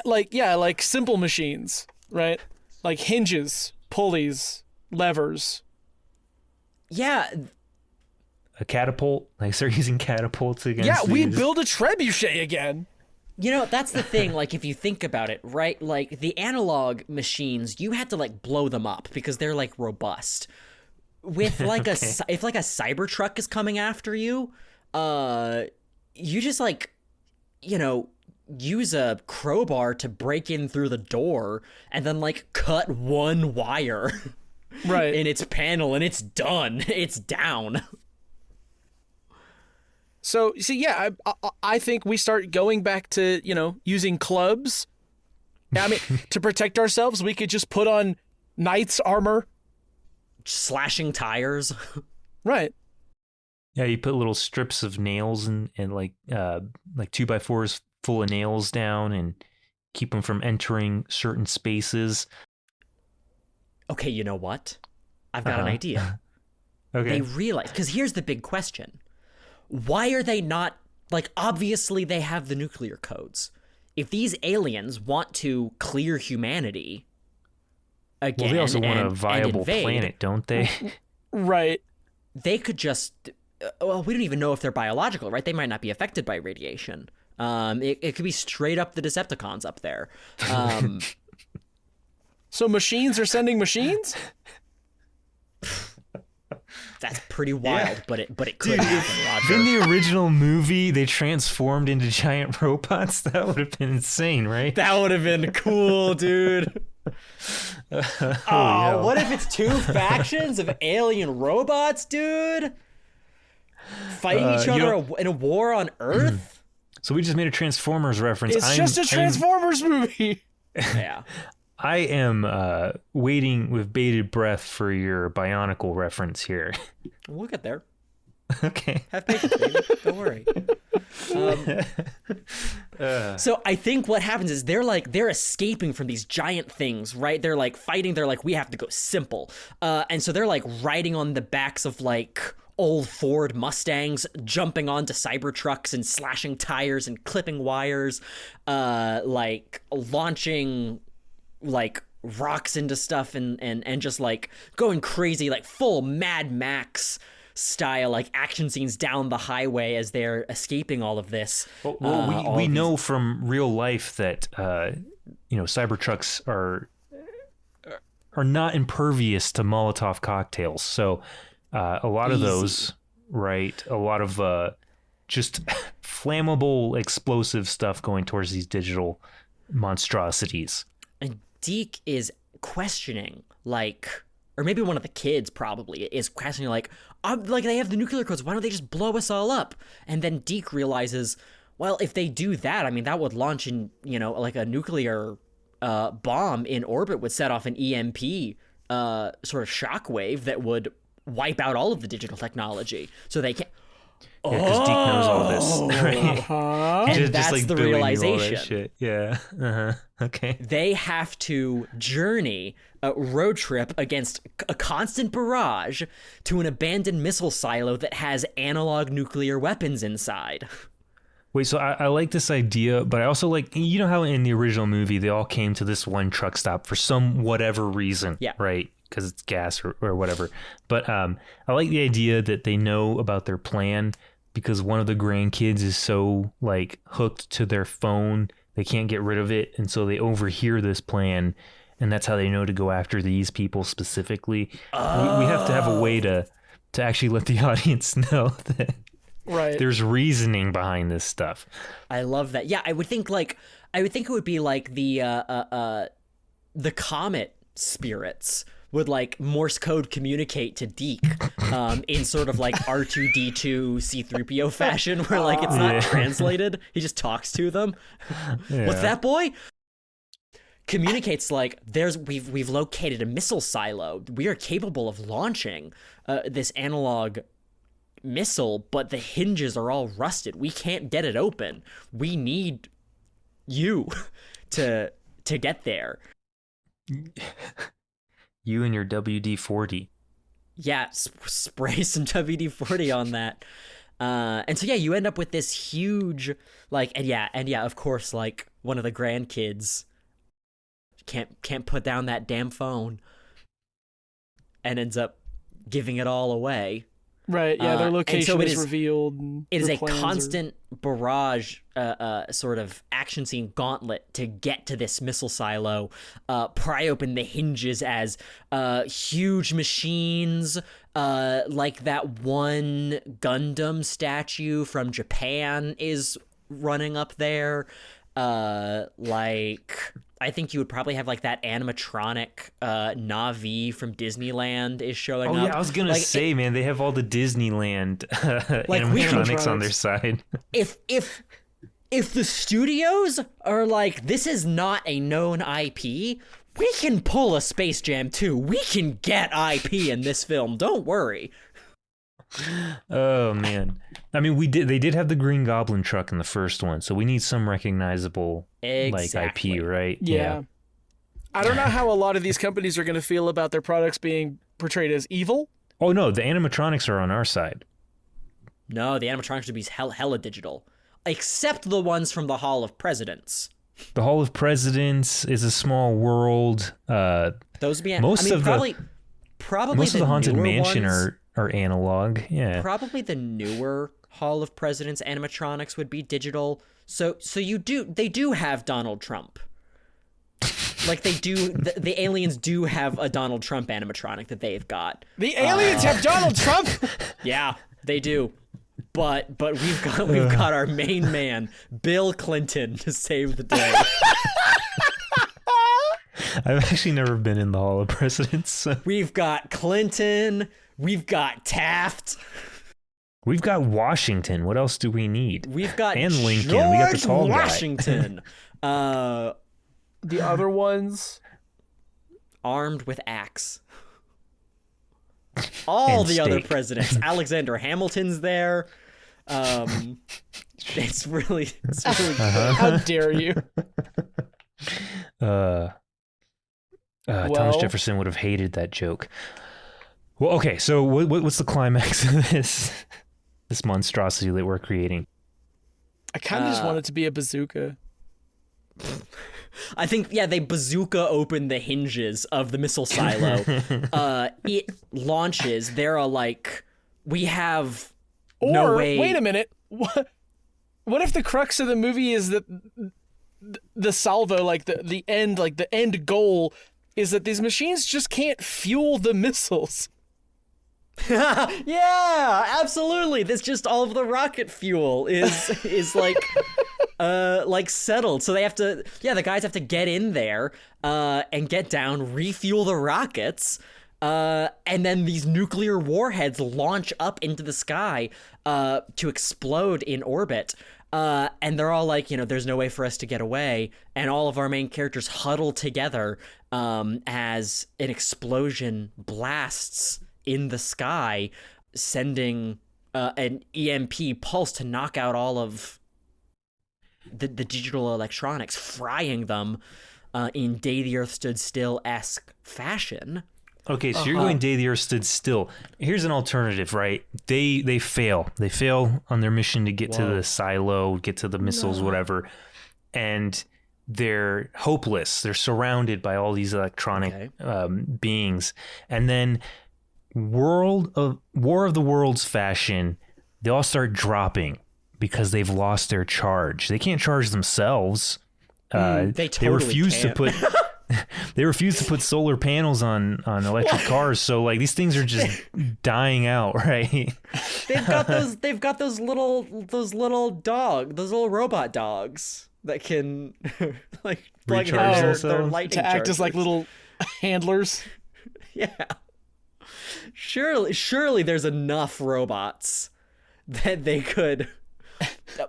Like simple machines, right? Like hinges, pulleys, levers. Yeah. A catapult. Like start using catapults against. Yeah, we these. build a trebuchet again. You know, that's the thing, like, if you think about it, right? Like, the analog machines, you had to, like, blow them up because they're, like, robust. With, like, if, like, a Cybertruck is coming after you, you just, like, you know, use a crowbar to break in through the door and then, like, cut one wire right in its panel and it's done. It's down. So, see, yeah, I think we start going back to, you know, using clubs. I mean, to protect ourselves, we could just put on knight's armor. Slashing tires. Right. Yeah, you put little strips of nails and like 2x4s full of nails down and keep them from entering certain spaces. Okay, you know what? I've got an idea. Okay. They realize, because here's the big question. Why are they not, like, obviously they have the nuclear codes. If these aliens want to clear humanity again, well, they also want a viable invade, planet, don't they? Right. They could just, well, we don't even know if they're biological, right? They might not be affected by radiation. It could be straight up the Decepticons up there. So machines are sending machines? That's pretty wild, but it could happen, Roger. In the original movie, they transformed into giant robots. That would have been insane, right? That would have been cool, dude. Yeah. What if it's two factions of alien robots, dude? Fighting each other in a war on Earth? So we just made a Transformers reference. It's just a Transformers movie. Yeah. I am waiting with bated breath for your Bionicle reference here. We'll get there. Okay. Have patience, baby. Don't worry. So I think what happens is they're escaping from these giant things, right? They're like fighting. They're like, we have to go simple. And so they're like riding on the backs of like old Ford Mustangs, jumping onto Cybertrucks and slashing tires and clipping wires, like launching like rocks into stuff and just like going crazy, like full Mad Max style, like action scenes down the highway as they're escaping all of this. Well, we know from real life that Cybertrucks are not impervious to Molotov cocktails. So a lot of those, right? A lot of just flammable, explosive stuff going towards these digital monstrosities. And Deke is questioning, like, or maybe one of the kids probably is questioning, like they have the nuclear codes. Why don't they just blow us all up? And then Deke realizes, well, if they do that, I mean, that would launch in, like a nuclear bomb in orbit would set off an EMP sort of shockwave that would wipe out all of the digital technology. So they can't. Yeah, because Deke knows all this, right? Uh-huh. And that's like the realization. Shit. Yeah. Uh-huh. Okay. They have to journey a road trip against a constant barrage to an abandoned missile silo that has analog nuclear weapons inside. Wait, so I like this idea, but I also like, how in the original movie they all came to this one truck stop for some whatever reason, yeah, right? Because it's gas or whatever. But I like the idea that they know about their plan because one of the grandkids is so like hooked to their phone they can't get rid of it, and so they overhear this plan, and that's how they know to go after these people specifically. We have to have a way to actually let the audience know that there's reasoning behind this stuff. I love that. Yeah, I would think it would be like the comet spirits would like Morse code communicate to Deke in sort of like R2D2 C3PO fashion where like it's not translated. He just talks to them. Yeah. What's that, boy? Communicates like we've located a missile silo. We are capable of launching this analog missile, but the hinges are all rusted. We can't get it open. We need you to get there. You and your WD-40. Yeah, spray some WD-40 on that. And so, yeah, you end up with this huge, like, and yeah, of course, like, one of the grandkids can't put down that damn phone and ends up giving it all away. Right, yeah, their location is revealed. It is a constant barrage, sort of action scene gauntlet to get to this missile silo, pry open the hinges as huge machines, like that one Gundam statue from Japan is running up there. Like, I think you would probably have like that animatronic Na'vi from Disneyland is showing up. Oh yeah, I was gonna say, man, they have all the Disneyland like animatronics on their side. If the studios are like, this is not a known IP, we can pull a Space Jam 2. We can get IP in this film. Don't worry. Oh man, I mean, they did have the Green Goblin truck in the first one, so we need some recognizable like IP, right? Yeah. I don't know how a lot of these companies are going to feel about their products being portrayed as evil. Oh no, the animatronics are on our side. No, the animatronics would be hella digital, except the ones from the Hall of Presidents. The Hall of Presidents is a small world. Those would be probably most of the Haunted Mansion ones, are analog. Yeah, probably the newer Hall of Presidents animatronics would be digital. So they do have Donald Trump. Like they do, the aliens do have a Donald Trump animatronic that they've got. The aliens have Donald Trump? Yeah, they do. But we've got our main man, Bill Clinton, to save the day. I've actually never been in the Hall of Presidents. So. We've got Clinton. We've got Taft. We've got Washington. What else do we need? We've got and Lincoln. George we got the tall Washington. The other ones armed with axe. All the other presidents. Alexander Hamilton's there. It's really How dare you? Thomas Jefferson would have hated that joke. Well, okay, so what's the climax of this monstrosity that we're creating? I kind of just want it to be a bazooka. I think, they bazooka open the hinges of the missile silo. It launches. There are like, we have no way. Wait a minute. What if the crux of the movie is that the salvo, like the end, like the end goal is that these machines just can't fuel the missiles? Yeah, absolutely. That's just all of the rocket fuel is like settled. So they have to, the guys have to get in there and get down, refuel the rockets, and then these nuclear warheads launch up into the sky to explode in orbit. And they're all like, there's no way for us to get away. And all of our main characters huddle together as an explosion blasts in the sky, sending an EMP pulse to knock out all of the digital electronics, frying them in Day the Earth Stood Still-esque fashion. Okay, so you're going Day the Earth Stood Still. Here's an alternative, right? They fail. They fail on their mission to get to the silo, get to the missiles, whatever. And they're hopeless. They're surrounded by all these electronic beings. And then War of the Worlds fashion, they all start dropping because they've lost their charge. They can't charge themselves. They refuse can't. to put they refuse to put solar panels on electric cars. So like these things are just dying out, right? They've got those little robot dogs that can like plug in their lightning to act as like little handlers. Yeah. Surely there's enough robots that they could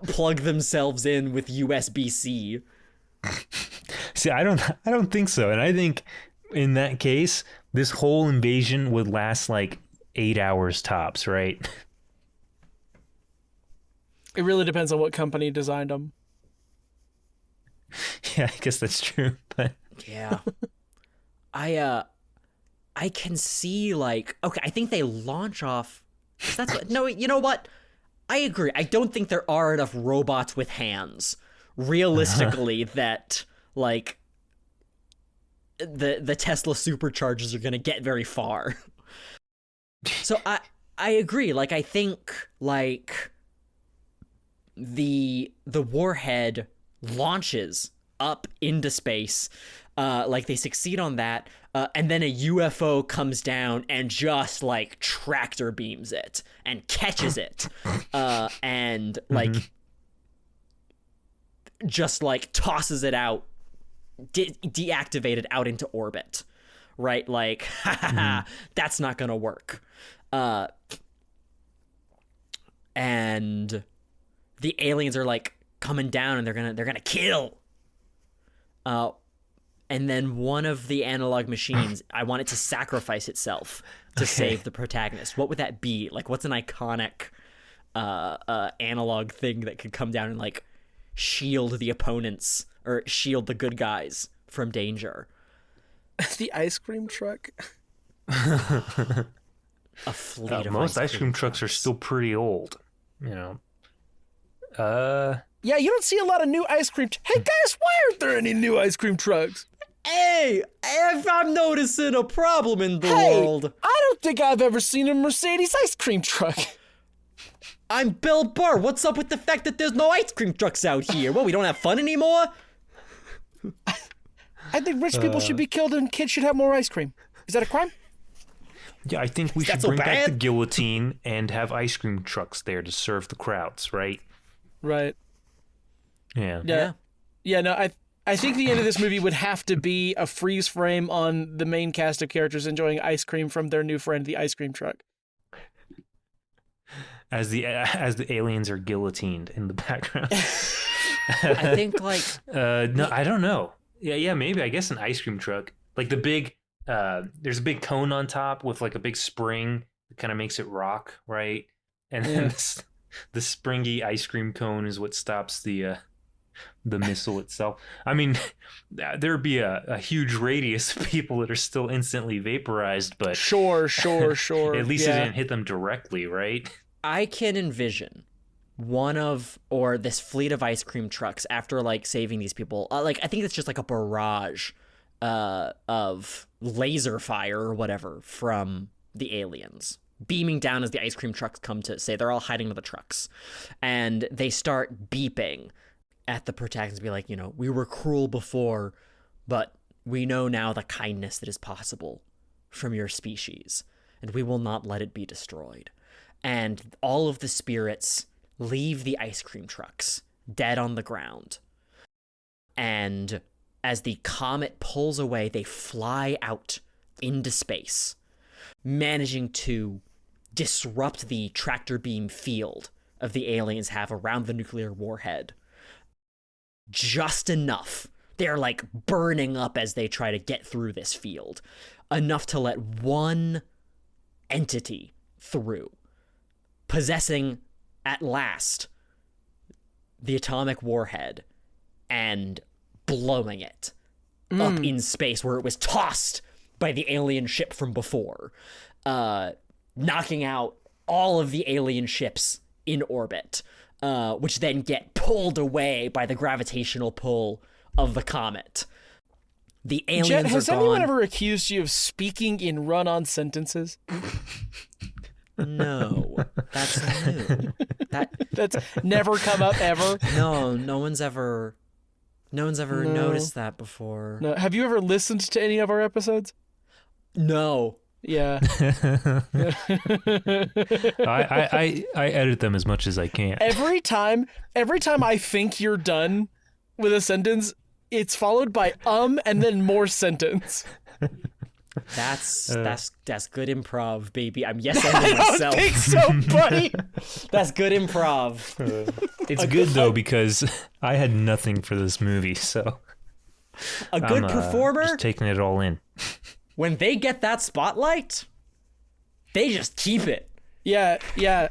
plug themselves in with USB-C. See, I don't think so. And I think in that case, this whole invasion would last like 8 hours tops, right? It really depends on what company designed them. Yeah, I guess that's true. But yeah, I can see like, okay, I think they launch off. That's what, no, you know what? I agree. I don't think there are enough robots with hands, realistically, that like the Tesla superchargers are gonna get very far. So I agree. Like I think like the warhead launches up into space. Like they succeed on that, and then a UFO comes down and just like tractor beams it and catches it, and like just like tosses it out, deactivated out into orbit, right? Like, that's not gonna work. And the aliens are like coming down and they're gonna kill. And then one of the analog machines, I want it to sacrifice itself to save the protagonist. What would that be? Like, what's an iconic analog thing that could come down and like shield the opponents or shield the good guys from danger? The ice cream truck. A fleet of most ice cream trucks are still pretty old, you know. Yeah, you don't see a lot of new ice cream. Hey guys, why aren't there any new ice cream trucks? Hey, I'm noticing a problem in the world. I don't think I've ever seen a Mercedes ice cream truck. I'm Bill Burr. What's up with the fact that there's no ice cream trucks out here? What, we don't have fun anymore? I think rich people should be killed and kids should have more ice cream. Is that a crime? Yeah, I think we should bring back the guillotine and have ice cream trucks there to serve the crowds, right? Right. Yeah. Yeah, no, I think the end of this movie would have to be a freeze frame on the main cast of characters enjoying ice cream from their new friend, the ice cream truck. As the aliens are guillotined in the background. I think like no, I don't know. Yeah, maybe I guess an ice cream truck. Like the big there's a big cone on top with like a big spring that kind of makes it rock, right? And then the springy ice cream cone is what stops the missile itself. I mean, there'd be a huge radius of people that are still instantly vaporized, but sure. At least it didn't hit them directly, right? I can envision this fleet of ice cream trucks after like saving these people. I think it's just like a barrage of laser fire or whatever from the aliens beaming down as the ice cream trucks come to say they're all hiding in the trucks, and they start beeping at the protagonists and be like, we were cruel before, but we know now the kindness that is possible from your species, and we will not let it be destroyed. And all of the spirits leave the ice cream trucks dead on the ground. And as the comet pulls away, they fly out into space, managing to disrupt the tractor beam field of the aliens have around the nuclear warhead. Just enough. They're like burning up as they try to get through this field. Enough to let one entity through, possessing at last the atomic warhead and blowing it up in space where it was tossed by the alien ship from before, knocking out all of the alien ships in orbit, which then get pulled away by the gravitational pull of the comet. The aliens Jett, has are gone. anyone ever accused you of speaking in run-on sentences? No, that's new. That's never come up ever. No one's ever noticed that before. No. Have you ever listened to any of our episodes? No. Yeah. I edit them as much as I can. Every time I think you're done with a sentence, it's followed by and then more sentence. That's good improv, baby. I'm yes-ending myself. I don't think so, buddy. That's good improv. It's good though because I had nothing for this movie, so A good performer, just taking it all in. when they get that spotlight, they just keep it. Yeah.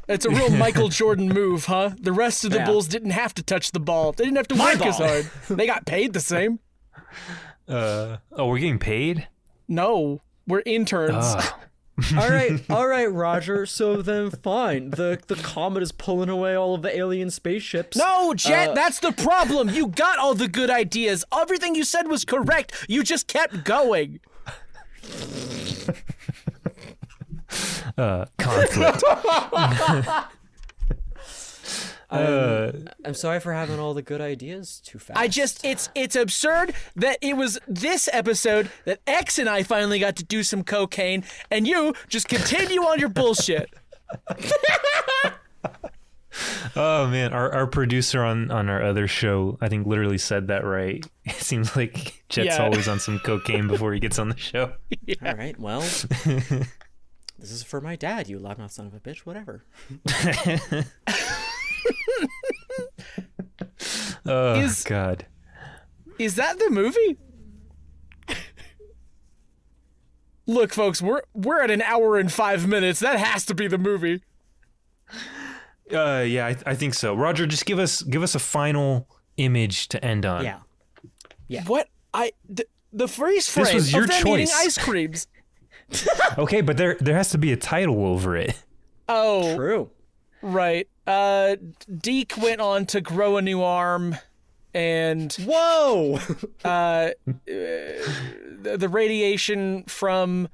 It's a real Michael Jordan move, huh? The rest of the Bulls didn't have to touch the ball. They didn't have to work as hard. They got paid the same. We're getting paid? No, we're interns. All right, Roger. So then, fine. The comet is pulling away all of the alien spaceships. No, Jett, that's the problem. You got all the good ideas. Everything you said was correct. You just kept going. Conflict. I'm sorry for having all the good ideas too fast. It's absurd that it was this episode that X and I finally got to do some cocaine, and you just continue on your bullshit. Oh man, our producer on our other show, I think, literally said that right. It seems like Jett's always on some cocaine before he gets on the show. Yeah. All right, well, this is for my dad, you loudmouth son of a bitch. Whatever. God. Is that the movie? Look, folks, we're at an hour and 5 minutes. That has to be the movie. Yeah, I think so. Roger, just give us a final image to end on. Yeah. What the freeze frame This was your of them choice. eating ice creams. Okay, but there has to be a title over it. Oh, True. right. Deke went on to grow a new arm, and Whoa! the radiation from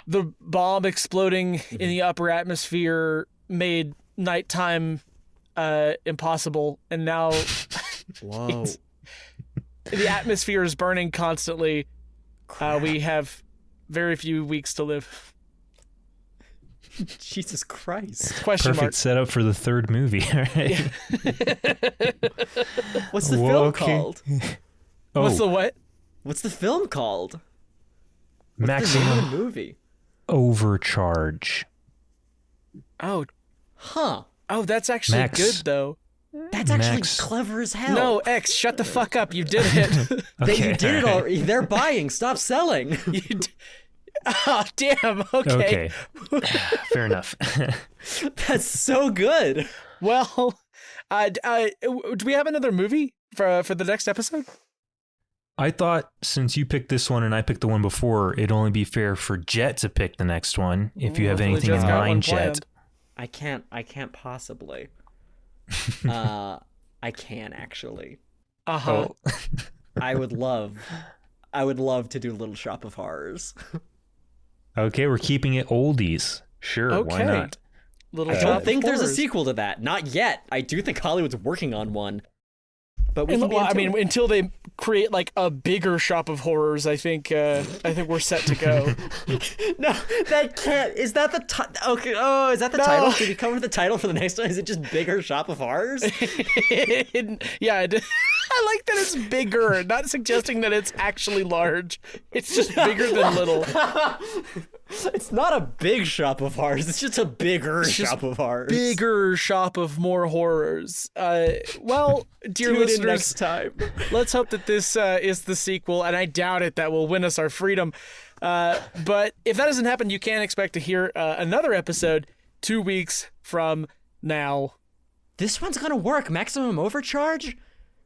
the bomb exploding in the upper atmosphere made nighttime impossible, and now Whoa. the atmosphere is burning constantly. We have very few weeks to live. Jesus Christ. Question Perfect mark. setup for the third movie. All right. What's the film Okay. called? Oh, What's the what? What's the film called? The name maximum of the movie. overcharge. Oh, Huh. that's actually Max. good though. That's actually Max. clever as hell. No, X, shut the fuck up. You did it. You did it all right. already. They're buying. Stop selling. Oh, damn. Okay. Fair enough. That's so good. Well, do we have another movie for the next episode? I thought since you picked this one and I picked the one before, it'd only be fair for Jett to pick the next one. If you have anything in mind, Jett. I can't possibly. I can actually. Uh-huh. Oh. I would love to do Little Shop of Horrors. Okay, we're keeping it oldies. Sure, why not? I don't think there's a sequel to that. Not yet. I do think Hollywood's working on one. But until they create like a bigger Shop of Horrors, I think we're set to go. No, that can't. Is that the okay? Oh, is that the title? Did we cover the title for the next one? Is it just bigger Shop of Horrors? Yeah, I like that it's bigger. Not suggesting that it's actually large. It's just bigger than little. It's not a big Shop of Horrors. It's just a bigger Shop of Horrors. Bigger Shop of more horrors. Well, dear listeners, next time. Let's hope that this is the sequel, and I doubt it. That will win us our freedom. But if that doesn't happen, you can expect to hear another episode 2 weeks from now. This one's gonna work. Maximum Overcharge?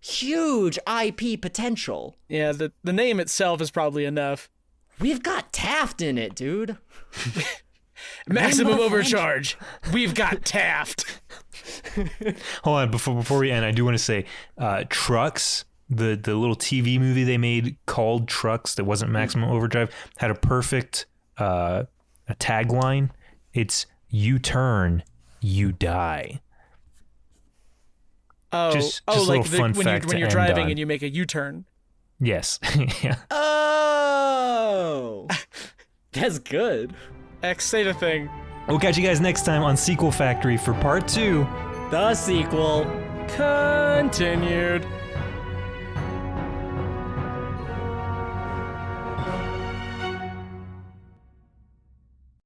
Huge IP potential. Yeah, the name itself is probably enough. We've got Taft in it, dude. Maximum Overcharge. We've got Taft. Hold on, before we end, I do want to say, Trucks, the little TV movie they made called Trucks that wasn't Maximum Overdrive, had a perfect a tagline. It's "You turn, you die." Oh, just like fun fact when you're driving and you make a U-turn. Yes. Yeah. Oh, that's good. X, say the thing. We'll catch you guys next time on Sequel Factory for part 2. The sequel continued.